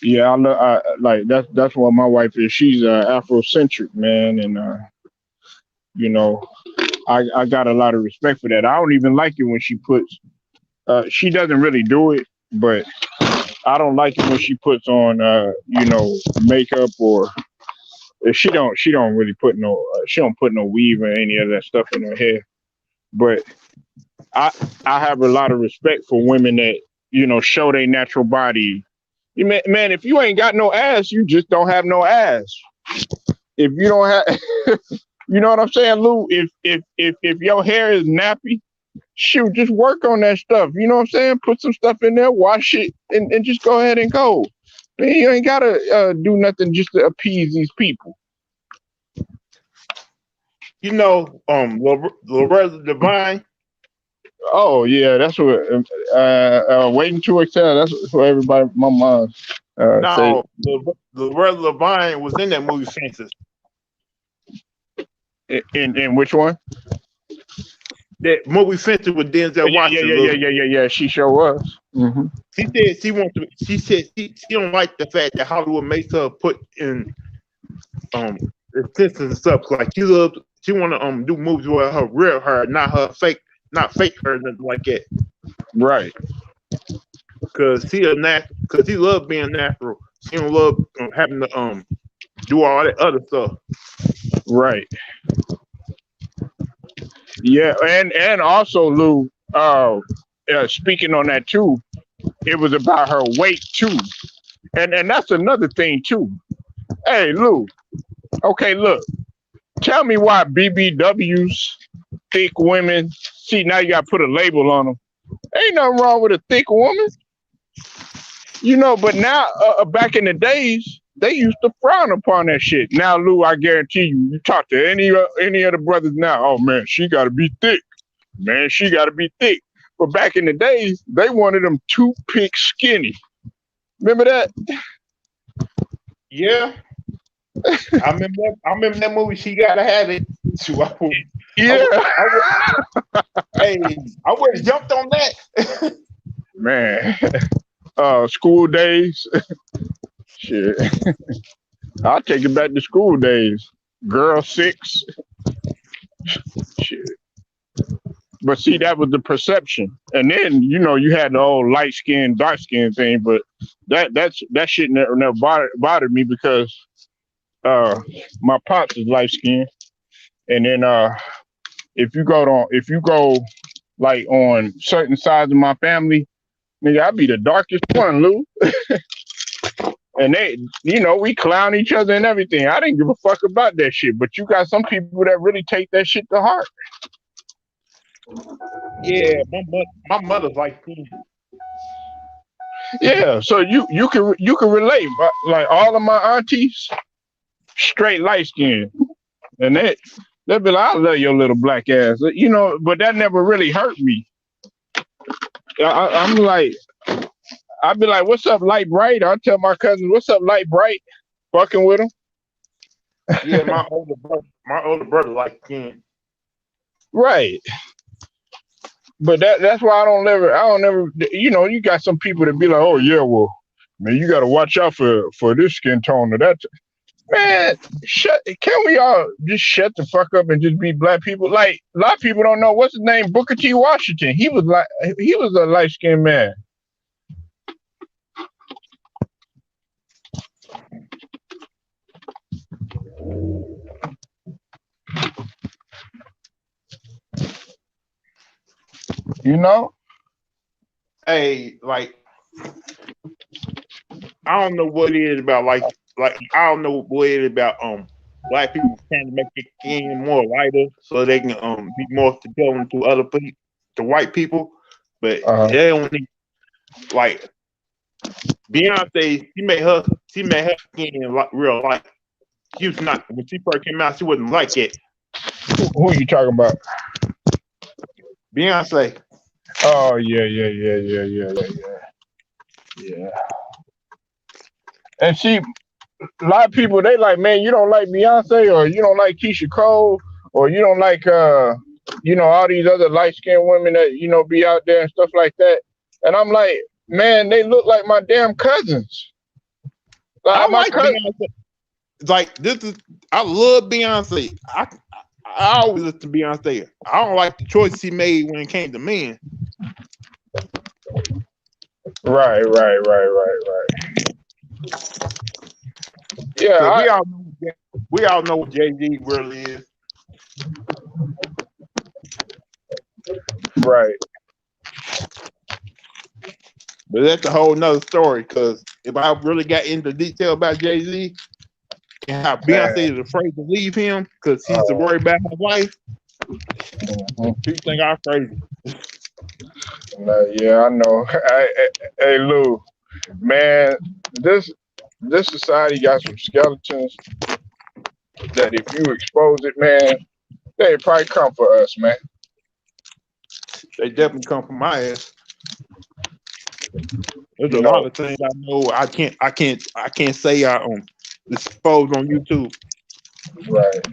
Yeah, I like that's what my wife is. She's Afrocentric, man, and you know, I got a lot of respect for that. I don't even like it when she puts she doesn't really do it, but I don't like it when she puts on makeup or she don't really put she don't put no weave or any of that stuff in her hair. But I have a lot of respect for women that show their natural body. Man, if you ain't got no ass, you just don't have no ass. If you don't have, you know what I'm saying, Lou? If your hair is nappy, shoot, just work on that stuff. You know what I'm saying? Put some stuff in there, wash it, and just go ahead and go. Man, you ain't gotta do nothing just to appease these people. Loretta Devine. Oh yeah, that's what. Waiting to Exhale. That's what everybody. My mom. No, Loretta Devine was in that movie Fences. In which one? That movie Fences with Denzel Washington. Yeah. She sure was. Mm-hmm. She said she wants to. She said she don't like the fact that Hollywood makes her put in extensions and stuff. Like she want to do movies with her real hair, not fake hair, nothing like that. Right. Because she loves being natural. She don't love having to do all that other stuff. Right. Yeah, and also Lou, speaking on that too, it was about her weight too, and that's another thing too. Hey Lou, okay, look, tell me why BBWs, thick women. See, now you got to put a label on them. Ain't nothing wrong with a thick woman, but now back in the days, they used to frown upon that shit. Now, Lou, I guarantee you talk to any of the brothers now, oh man, she got to be thick. Man, she got to be thick. But back in the days, they wanted them toothpick skinny. Remember that? Yeah. I remember that movie. She Gotta Have It. Yeah. I would have jumped on that. Man. School days. Shit. I'll take it back to school days. Girl 6. Shit. But see, that was the perception. And then, you had the old light skin, dark skin thing, but that shit never bothered me because my pops is light skin. And then if you go like on certain sides of my family, nigga, I'd be the darkest one, Lou. And they, we clown each other and everything. I didn't give a fuck about that shit. But you got some people that really take that shit to heart. Yeah, my mother's like me. Yeah, so you can relate. Like all of my aunties, straight light skin, and they'll be like, "I love your little black ass," But that never really hurt me. I'm like. I'd be like, "What's up, light bright?" I'll tell my cousin, "What's up, light bright?" Fucking with him. Yeah, my older brother like skin. Right. But that's why I don't never. You got some people that be like, "Oh yeah, well, man, you got to watch out for this skin tone or that." Man, can we all just shut the fuck up and just be black people? Like a lot of people don't know what's his name, Booker T. Washington. He was a light skinned man. You know? Hey, like I don't know what it is about like I don't know what it is about black people trying to make it skin more lighter so they can be more together to other people, to white people, but Uh-huh. they don't need like Beyonce. She made her skin like real light. She was not when she first came out. She wasn't like it. Who you talking about? Beyonce. Oh yeah. And see, a lot of people they like, man, you don't like Beyonce or you don't like Keisha Cole or you don't like all these other light skinned women that, be out there and stuff like that. And I'm like, man, they look like my damn cousins. I Like my like cousin. Beyonce. Like this is I love Beyonce. I always listen to Beyonce. I don't like the choice she made when it came to men. Right. Yeah, We all know what Jay-Z really is. right. But that's a whole nother story. Because if I really got into detail about Jay-Z and how Beyonce is afraid to leave him because he's worried about his wife, people think I'm crazy. Yeah, I know. Hey, Lou, man, this society got some skeletons that if you expose it, man, they probably come for us, man. They definitely come from my ass. There's a lot of things I know I can't say I expose on YouTube. Right.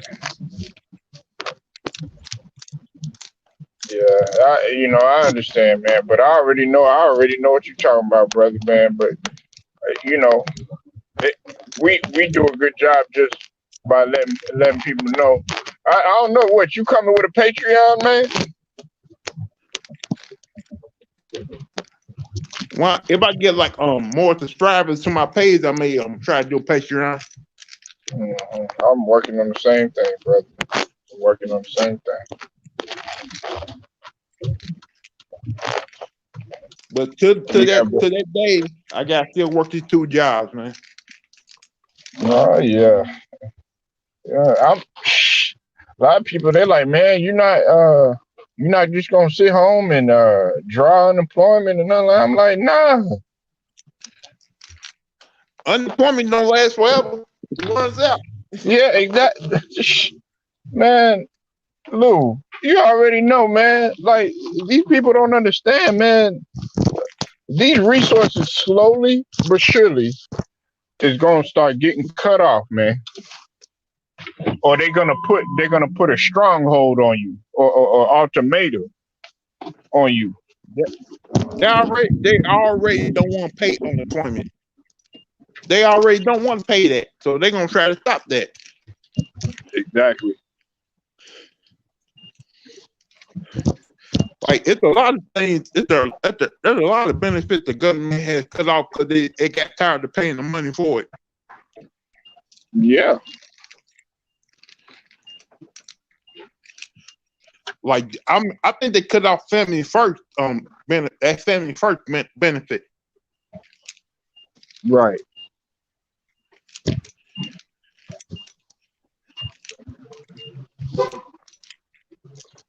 Yeah, I understand, man. But I already know what you're talking about, brother, man. But we do a good job just by letting people know. I don't know what you coming with a Patreon, man. Well, if I get like more subscribers to my page, I may try to do a Patreon. I'm working on the same thing, brother. I'm working on the same thing. But to that day, I got still work these 2 jobs, man. Oh yeah. A lot of people they're like, man, you're not just gonna sit home and draw unemployment and nothing. I'm like, nah. Unemployment don't last forever. It runs out. Yeah, exactly. Man, Lou, you already know, man. Like these people don't understand, man. These resources slowly but surely is gonna start getting cut off, man. Or they're gonna put a stronghold on you or ultimatum on you. They already don't want to pay unemployment. They already don't want to pay that, so they're gonna try to stop that. Exactly. Like it's a lot of things. There's a lot of benefits the government has cut off because they got tired of paying the money for it. Yeah. Like I think they cut off family first. That family first benefit. Right.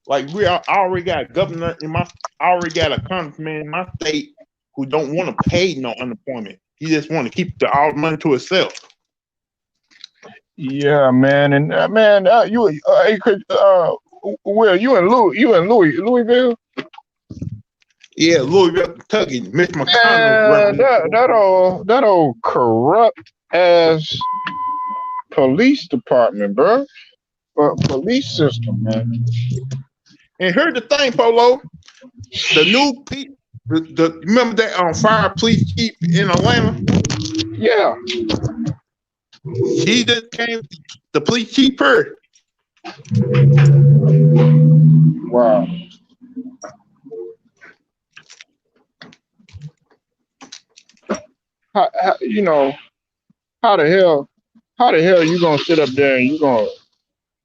Like I already got a governor I already got a congressman in my state who don't want to pay no unemployment. He just want to keep all the money to himself. Yeah, man, and Will, you in Louisville? Yeah, Louisville, Kentucky. Mitch McConnell. That old corrupt ass police department, bro. Police system, man. And here's the thing, Polo. The new remember that fire police chief in Atlanta? Yeah. He just came the police chief here. Wow. How the hell you gonna sit up there and you gonna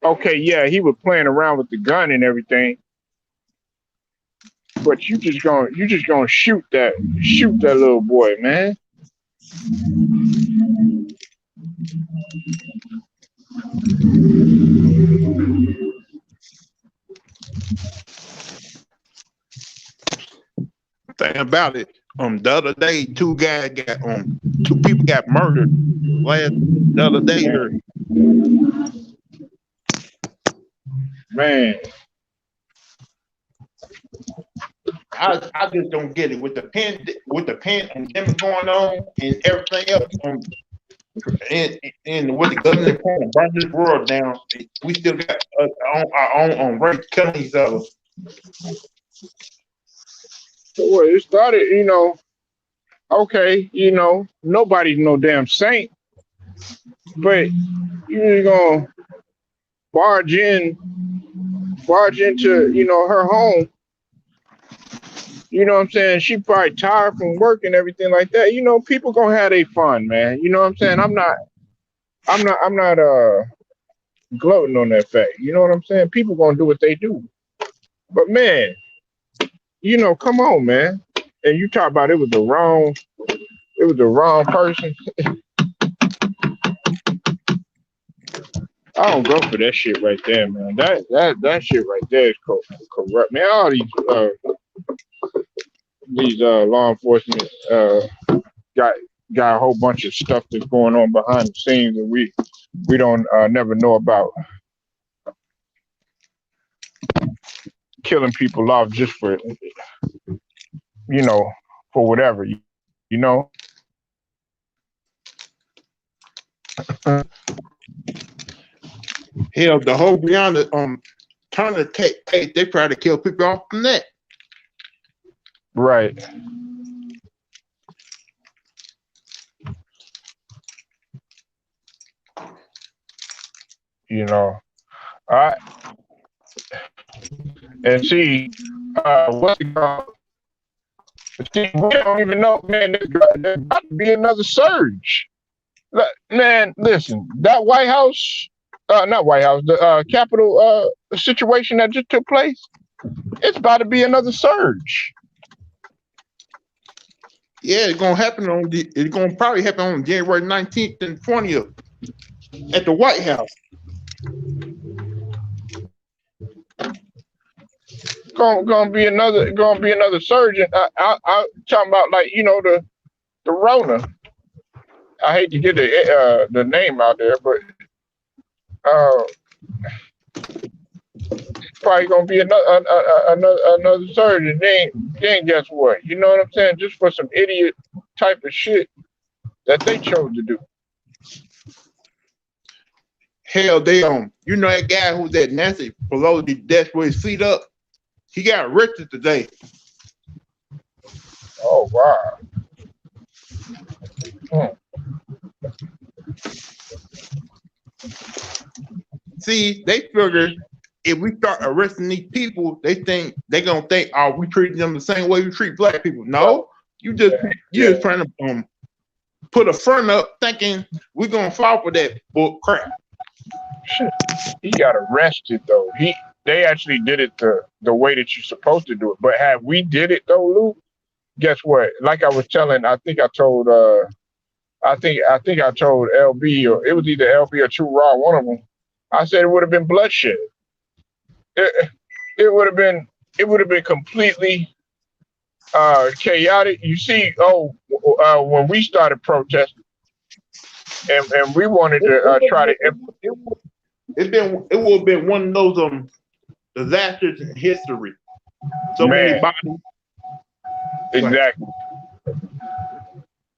okay, yeah, he was playing around with the gun and everything. but you just gonna shoot that little boy, man. Thing about it, the other day, two people got murdered. The other day here. Man, I just don't get it with the pandemic going on and everything else, and with the government trying to burn this world down. We still got our own race killing each other. so what, it started, okay, nobody's no damn saint, but you're gonna barge into, her home. You know what I'm saying? She probably tired from work and everything like that. People gonna have their fun, man. You know what I'm saying? I'm not gloating on that fact. You know what I'm saying? People gonna do what they do. But man, come on, man. And you talk about it was the wrong person. I don't go for that shit right there, man. That shit right there is corrupt, man. All these law enforcement got a whole bunch of stuff that's going on behind the scenes that we don't never know about. Killing people off just for for whatever, Hell, the whole beyond the Turner case, they try to kill people off from that. Right. I and see what's it called? See, we don't even know, man. There's about to be another surge. Man, listen, that White House, not White House, the Capitol situation that just took place, it's about to be another surge. Yeah, it's gonna probably happen on January 19th and 20th at the White House. Gonna be another surge. And I talking about, like, the Rona. I hate to get the name out there, but it's probably gonna be another surge. And then guess what? You know what I'm saying? Just for some idiot type of shit that they chose to do. Hell, they that guy who's at Nancy Pelosi desk with his feet up. He got arrested today. Oh wow. See, they figure if we start arresting these people, they're gonna think, oh, we treat them the same way we treat black people. No, you're just trying to put a front up, thinking we're gonna fall for that bull crap. Shit. He got arrested though. They actually did it the way that you're supposed to do it. But had we did it though, Lou, guess what? Like I was telling, I think I told LB, or it was either LB or True Raw, one of them. I said it would have been bloodshed. It would have been completely chaotic. You see, when we started protesting, and we wanted to try to. It would have been one of those disasters in history. So many bodies. Exactly.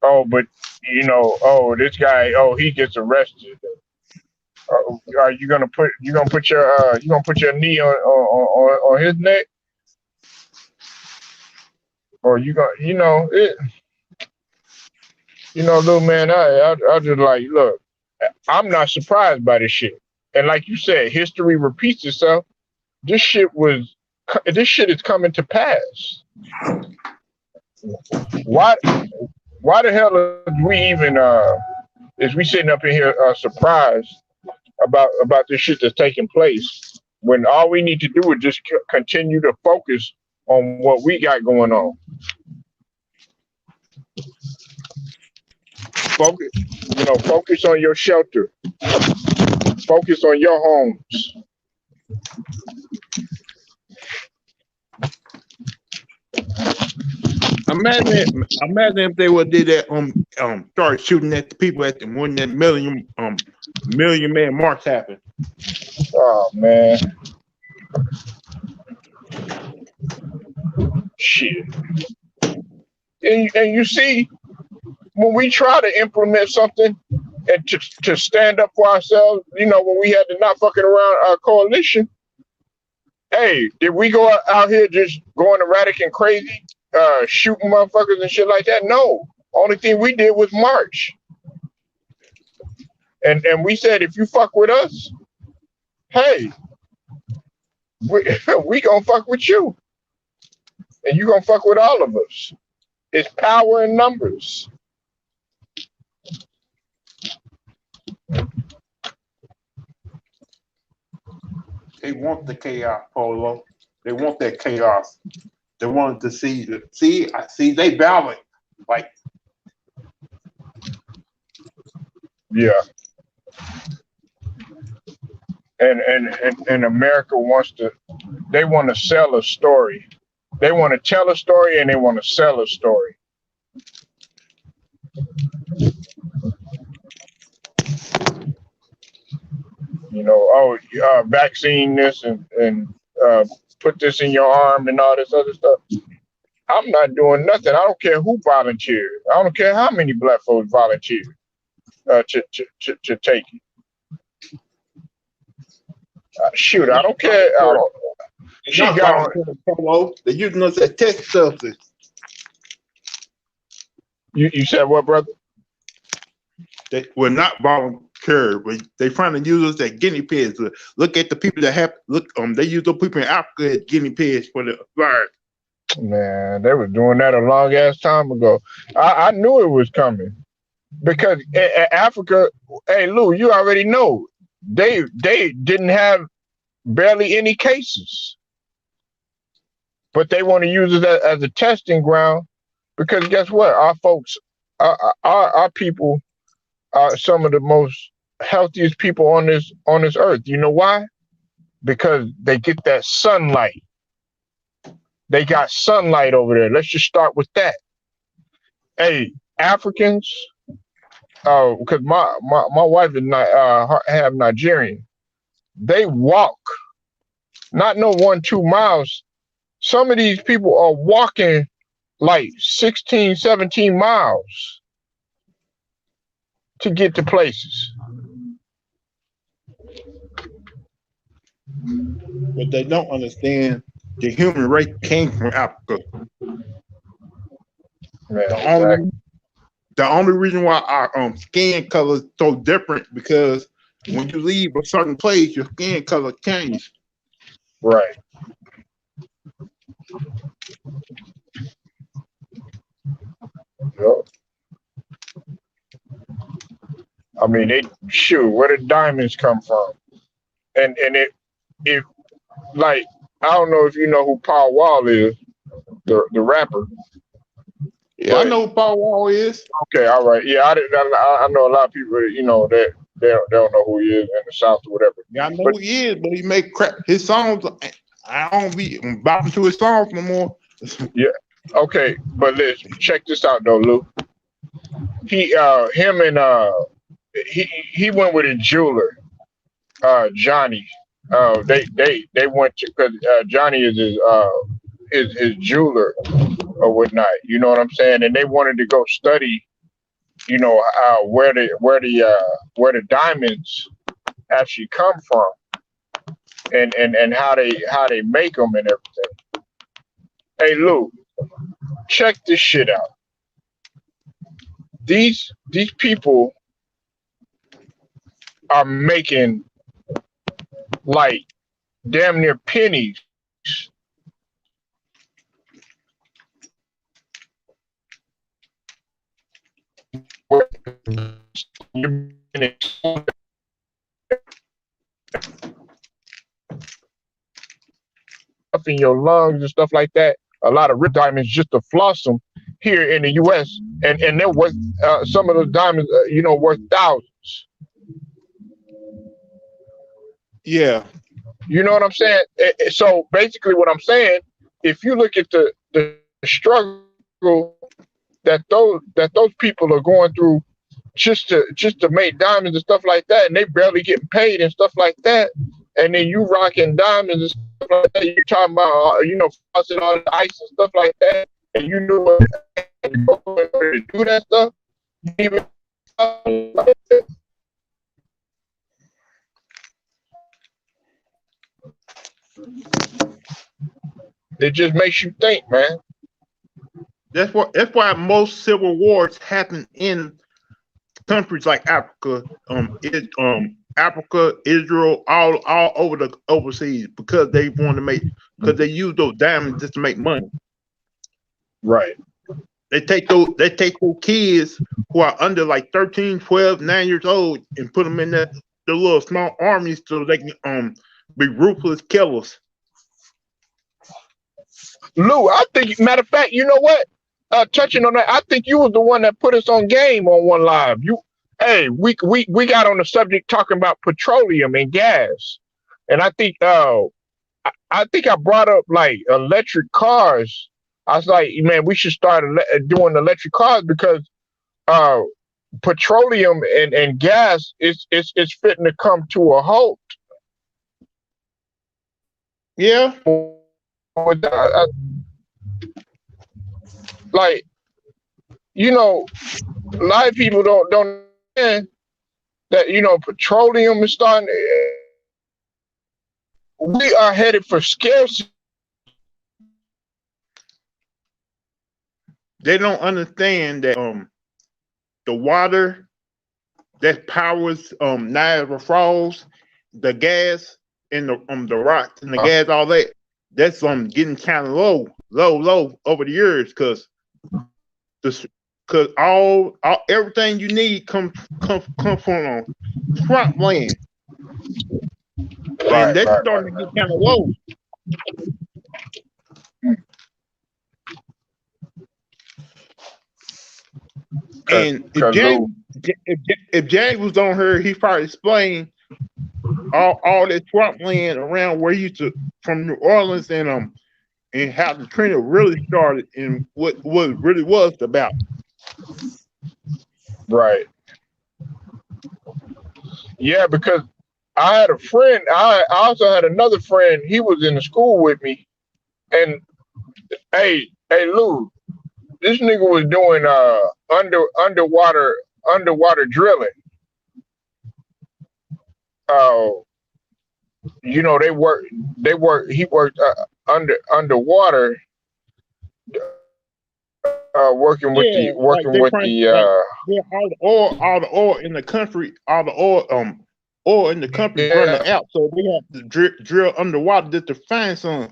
Oh, but this guy, he gets arrested. Are you gonna put your knee on his neck, or you gonna little man? I just like, look, I'm not surprised by this shit. And like you said, history repeats itself. This shit is coming to pass. Why the hell are we even is we sitting up in here surprised about this shit that's taking place, when all we need to do is just continue to focus on what we got going on. Focus, focus on your shelter. Focus on your homes. Imagine if they would did that start shooting at the people at the when that million man march happened. Oh man. Shit. And you see, when we try to implement something and to stand up for ourselves, when we had to not fucking around our coalition, hey, did we go out here just going erratic and crazy, shooting motherfuckers and shit like that? No. Only thing we did was march. And we said, if you fuck with us, hey, we gonna fuck with you. And you gonna fuck with all of us. It's power in numbers. They want the chaos, Polo. They want that chaos. They wanted to see they ballot. Like, yeah. And America they want to sell a story. They want to tell a story and they want to sell a story. Vaccine this and put this in your arm and all this other stuff. I'm not doing nothing. I don't care who volunteered. I don't care how many black folks volunteered to take it. Shoot, I don't care. They're using us as test substance. You said what, brother? They were not volunteer, but they trying to use us as guinea pigs. Look at the people that have they use those people in Africa as guinea pigs for the virus. Man, they were doing that a long ass time ago. I knew it was coming because Africa. Hey, Lou, you already know they didn't have barely any cases, but they want to use it as a testing ground because guess what? Our folks, our people are some of the most healthiest people on this earth. You know why? Because they get that sunlight. They got sunlight over there. Let's just start with that. Hey, Africans, because my wife is half Nigerian. They walk, not no 1-2 miles. Some of these people are walking like 16, 17 miles to get to places. But they don't understand the human race came from Africa. Man, the only reason why our skin color is so different because when you leave a certain place, your skin color changes. Right. Yep. I mean, where did diamonds come from? And if like, I don't know if you know who Paul Wall is, the rapper. Yeah, I know who Paul Wall is. Okay, all right. Yeah, I know a lot of people, that they don't know who he is in the South or whatever. Yeah, I know who he is, but he make crap. His songs, I don't be bopping to his songs no more. Yeah. Okay, but let's check this out though, Lou. He went with a jeweler, Johnny. They went to because Johnny is his jeweler or whatnot. You know what I'm saying? And they wanted to go study, where the diamonds actually come from, and how they make them and everything. Hey Lou, check this shit out. These people are making like damn near pennies stuff in your lungs and stuff like that. A lot of rip diamonds just to floss them here in the U.S. and they're worth some of those diamonds, worth thousands. Yeah. You know what I'm saying? So basically, what I'm saying, if you look at the struggle that those people are going through just to make diamonds and stuff like that, and they barely getting paid and stuff like that, and then you rocking diamonds and stuff like that, you're talking about flossing all the ice and stuff like that, and you knew what to do that stuff. Even it just makes you think, man. That's why most civil wars happen in countries like Africa, Africa, Israel, all over the overseas, because they want to because they use those diamonds just to make money. Right. They take those kids who are under like 13, 12, 9 years old and put them in the little small armies so they can be ruthless killers. Lou, I think, matter of fact, you know what? Touching on that, I think you was the one that put us on game on One Live. We got on the subject talking about petroleum and gas, and I think I brought up like electric cars. I was like, man, we should start doing electric cars because petroleum and gas is fitting to come to a halt. Yeah. Like, a lot of people don't understand that, petroleum is starting. We are headed for scarcity. They don't understand that the water that powers Niagara Falls, the gas and the rocks and the gas, all that's getting kind of low over the years because everything you need come from swamp land. And that's starting to get kind of low. And if James was on her, he probably explained all that swamp land around where he used to, from New Orleans, and how the trend really started and what it really was about. Right. Yeah, because I had a friend. I also had another friend. He was in the school with me, and hey, Lou, this nigga was doing underwater drilling. He worked underwater, working with all the oil in the country, oil in the country running out, so they have to drill underwater just to find some.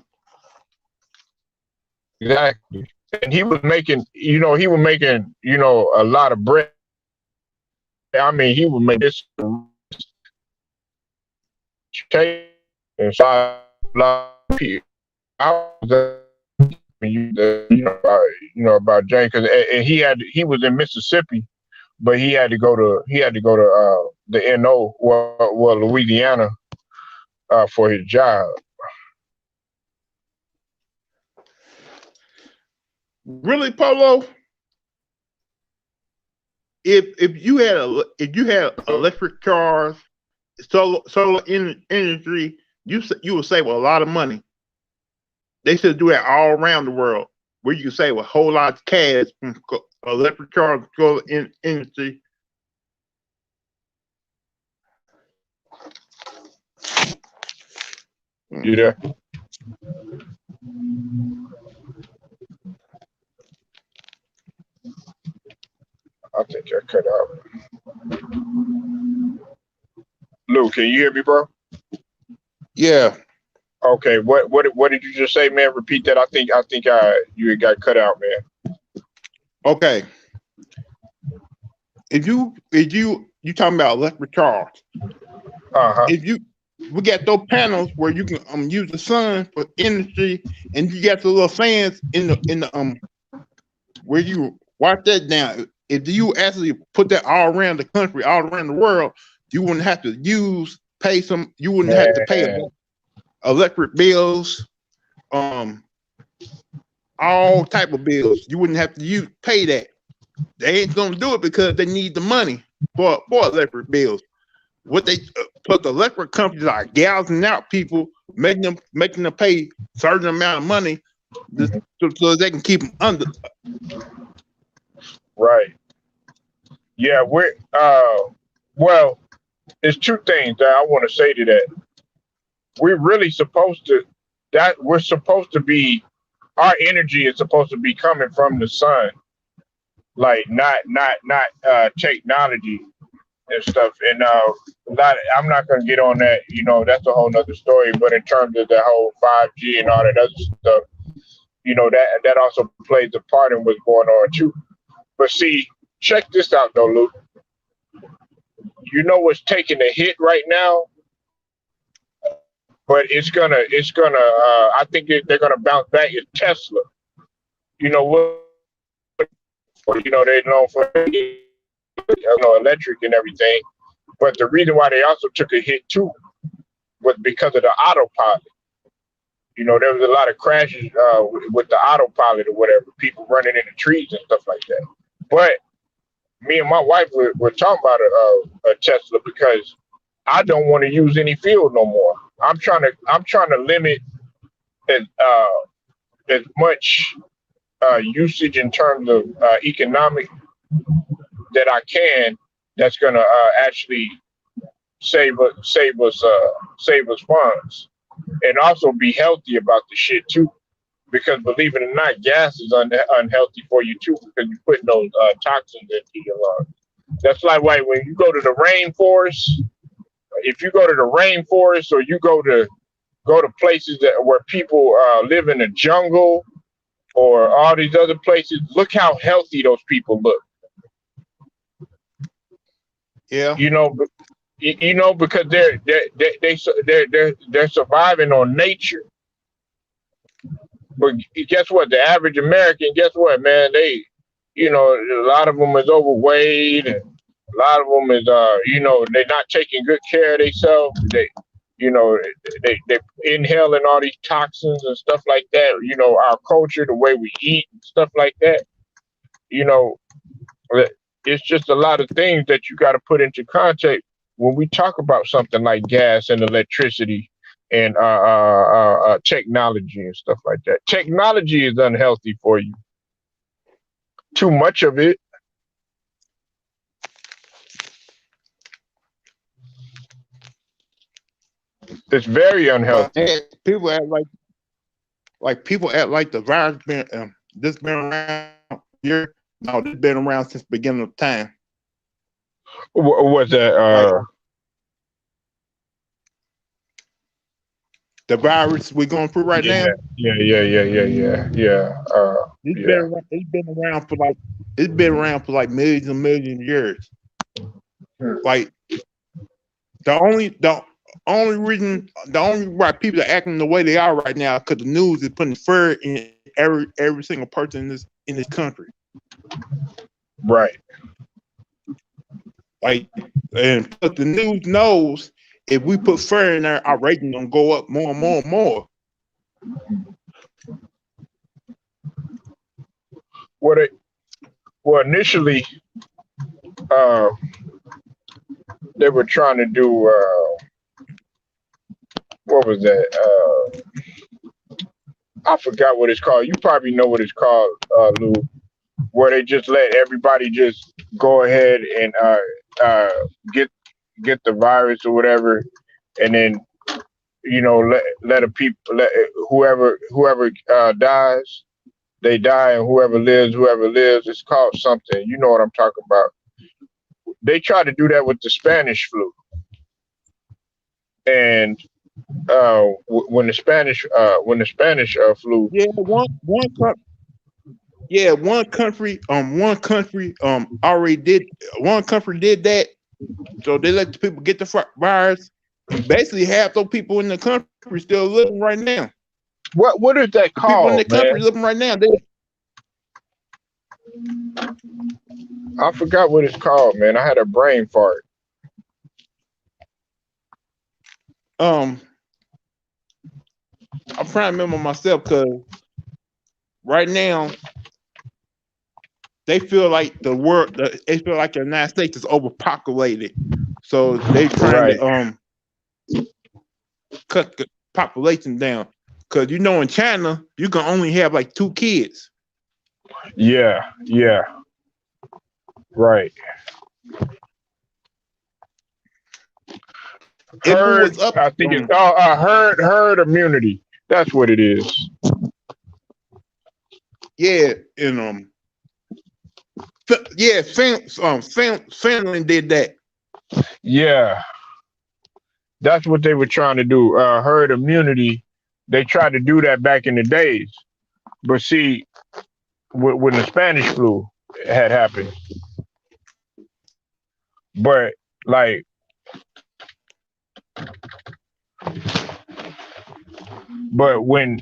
Exactly. And he was making, a lot of bread. I mean, he would make this and so about James, because he was in Mississippi, but he had to go to the NO, Louisiana, for his job. Really, Polo? If you had electric cars, solar industry, you would save a lot of money. They should do that all around the world, where you can save a whole lot of cash from electric cars, solar industry. You there? I think I cut out. Lou, can you hear me, bro? Yeah. Okay. What did you just say, man? Repeat that. I think you got cut out, man. Okay. If you talking about electric cars, uh-huh. if we got those panels where you can use the sun for energy, and you got the little fans in the where you wipe that down. If you actually put that all around the country, all around the world, you wouldn't have to pay some. You wouldn't have to pay electric bills, all type of bills. You wouldn't have to pay that. They ain't gonna do it because they need the money for electric bills. What they put the electric companies are gouging out people, making them pay certain amount of money so they can keep them under. Right. Yeah, we're well, there's two things that I want to say to that. We're really supposed to be, our energy is supposed to be coming from the sun, like not technology and stuff. And I'm not gonna get on that, that's a whole nother story. But in terms of the whole 5G and all that other stuff, that also plays a part in what's going on too. But see, check this out though, Luke. You know what's taking a hit right now? But it's gonna I think they're gonna bounce back. Is Tesla. You know what? They're known for electric and everything. But the reason why they also took a hit too was because of the autopilot. There was a lot of crashes with the autopilot or whatever, people running into trees and stuff like that. But me and my wife were talking about a Tesla because I don't want to use any fuel no more. I'm trying to limit as much usage in terms of economic that I can. That's gonna actually save us funds, and also be healthy about the shit too. Because believe it or not, gas is unhealthy for you too, because you're putting those toxins into your lungs. That's like why when you go to the rainforest, if you go to the rainforest or you go to places where people live in the jungle or all these other places, look how healthy those people look. Yeah. Because they're surviving on nature. But guess what? The average American, guess what, man? They, a lot of them is overweight, and a lot of them is, they're not taking good care of themselves. They inhaling all these toxins and stuff like that. Our culture, the way we eat and stuff like that. It's just a lot of things that you got to put into context when we talk about something like gas and electricity and technology and stuff like that. Technology is unhealthy for you. Too much of it. It's very unhealthy. People act like the virus been around here. No, this been around since the beginning of time. What's that? The virus we're going through right now. Yeah. It's been around for like millions and millions of years. Like the only reason why people are acting the way they are right now because the news is putting fear in every single person in this country. Right. Like, but the news knows if we put fear in there, our rating gonna go up more and more and more. Well, initially, they were trying to do what was that? I forgot what it's called. You probably know what it's called, Lou. Where they just let everybody just go ahead and get the virus or whatever, and then let whoever dies, they die, and whoever lives, it's called something. You know what I'm talking about. They tried to do that with the Spanish flu, and when the Spanish flu. One country already did. One country did that, so they let the people get the virus, basically half those people in the country still living right now. What is that People in the called, country man? living right now. I forgot what it's called, man. I had a brain fart. I'm trying to remember myself because right now they feel like they feel like the United States is overpopulated, so they trying Right. to cut the population down. Because in China you can only have like 2 kids. Yeah. Yeah. Right. It blew Herd. us up. I think it's herd immunity. That's what it is. Yeah, and yeah, Finland did that. Yeah. That's what they were trying to do. Herd immunity. They tried to do that back in the days. But see, when the Spanish flu had happened, but like, but when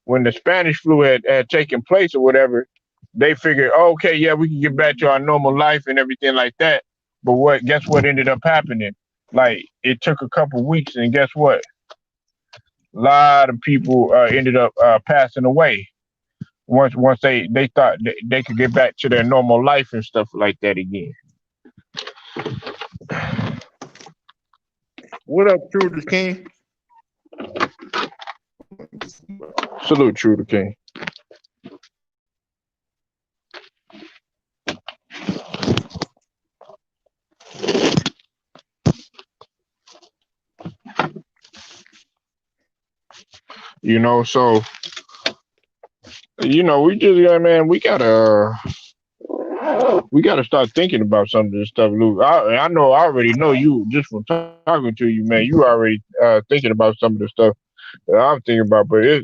the Spanish flu had taken place or whatever, they figured, oh, okay, yeah, we can get back to our normal life and everything like that. But guess what ended up happening? Like, it took a couple weeks, and guess what? A lot of people ended up passing away once they thought they could get back to their normal life and stuff like that again. What up, True the King? Salute, True the King. So we just got, man, we gotta start thinking about some of this stuff, Lou. I know, I already know you just from talking to you, man. You already thinking about some of the stuff that I'm thinking about, but a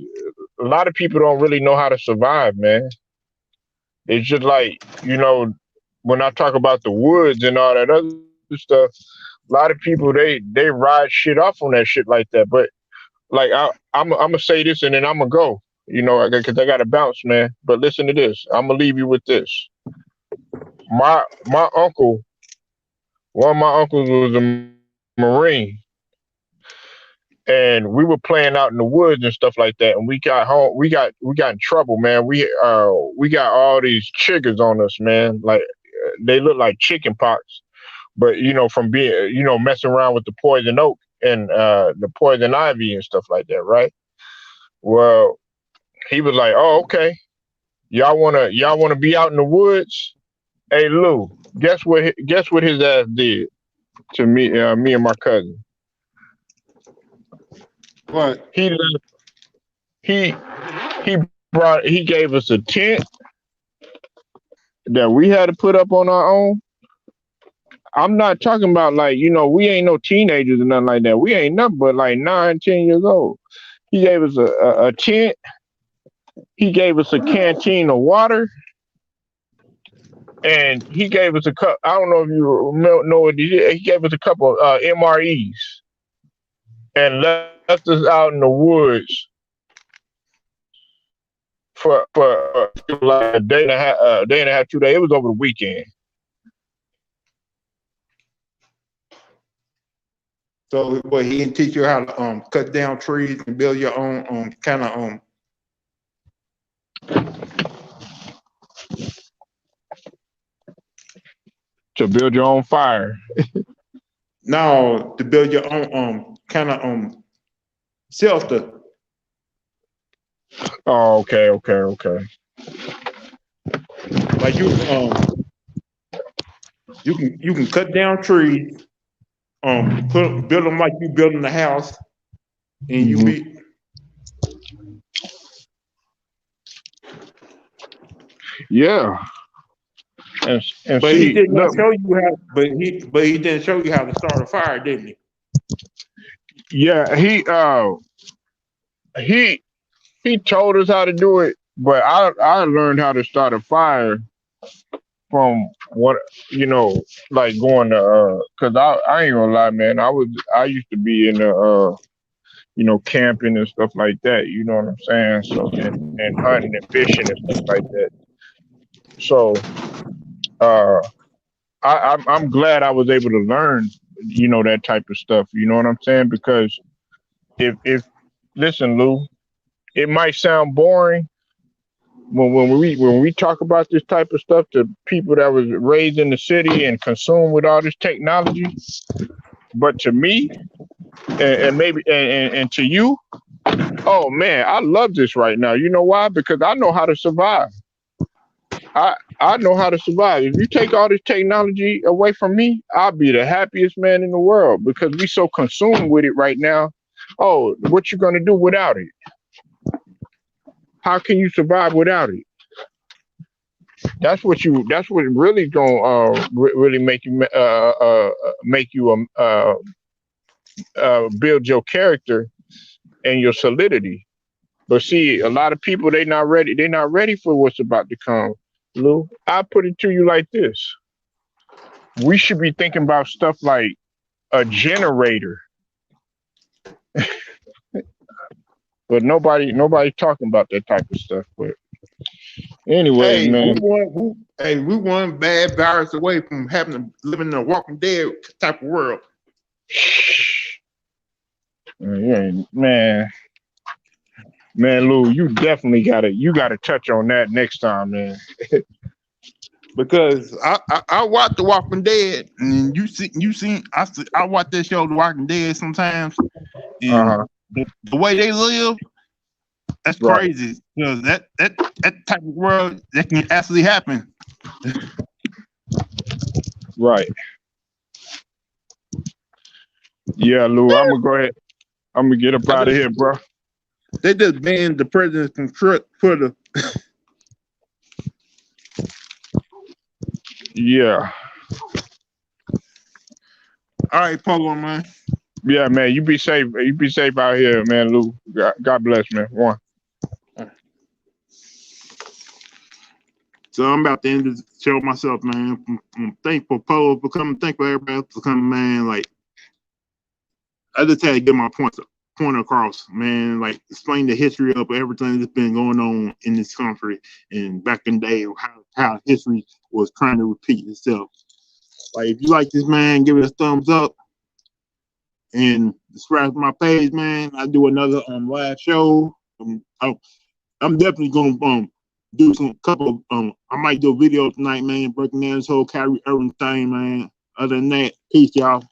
lot of people don't really know how to survive, man. It's just like, when I talk about the woods and all that other stuff, a lot of people they ride shit off on that shit like that. But like I'm gonna say this and then I'm gonna go, because I gotta bounce, man. But listen to this. I'm gonna leave you with this. My uncle, one of my uncles was a Marine, and we were playing out in the woods and stuff like that. And we got home, we got in trouble, man. We got all these chiggers on us, man. Like, they look like chicken pox, but from being messing around with the poison oak and the poison ivy and stuff like that, right? Well, he was like, "Oh, okay. Y'all wanna be out in the woods? Hey, Lou, guess what? Guess what his ass did to me and my cousin. What? He he gave us a tent that we had to put up on our own. I'm not talking about, like, we ain't no teenagers or nothing like that. We ain't nothing but like 9, 10 years old. He gave us a tent. He gave us a canteen of water. And he gave us a cup. I don't know if you know what he did. He gave us a couple of MREs and left us out in the woods for like a day and a half, 2 days. It was over the weekend. So, what, he didn't teach you how to cut down trees and build your own kind of to build your own fire. No, to build your own kind of shelter. Oh, okay. Like you can cut down trees, build them like you building a house, and you be. Yeah. And But see, he did not look, show you how. But he didn't show you how to start a fire, didn't he? yeah, he told us how to do it, but I learned how to start a fire from what like going to because I ain't gonna lie, man. I used to be in the camping and stuff like that. You know what I'm saying? So and hunting and fishing and stuff like that. So uh, I'm glad I was able to learn, that type of stuff. You know what I'm saying? Because if listen, Lou, it might sound boring when we talk about this type of stuff to people that was raised in the city and consumed with all this technology. But to me, and maybe and to you, oh man, I love this right now. You know why? Because I know how to survive. I know how to survive. If you take all this technology away from me, I'll be the happiest man in the world because we so consumed with it right now. Oh, what you gonna do without it? How can you survive without it? That's what really gonna really make you build your character and your solidity. But see, a lot of people they not ready. They're not ready for what's about to come. Lou, I put it to you like this: we should be thinking about stuff like a generator, but nobody talking about that type of stuff. But anyway, man, we one bad virus away from having to live in a Walking Dead type of world. Man, Lou, you definitely gotta touch on that next time, man. Because I watch The Walking Dead, and I watch that show The Walking Dead sometimes, and the way they live, that's crazy. Because that type of world that can actually happen. Right. Yeah, Lou, I'm gonna go ahead. I'm gonna get up out of here, bro. They just banned the president from Twitter. Yeah. All right, Polo, man. Yeah, man. You be safe. You be safe out here, man, Lou. God bless, man. One. So I'm about to end the show myself, man. I'm thankful Polo for coming. Thankful everybody for coming, man. Like, I just had to get my point across, man. Like, explain the history of everything that's been going on in this country and back in the day, how history was trying to repeat itself. Like, if you like this, man, give it a thumbs up and subscribe to my page, man. I do another live show. I'm definitely gonna do I might do a video tonight, man, breaking down this whole Kyrie Irving thing, man. Other than that, peace, y'all.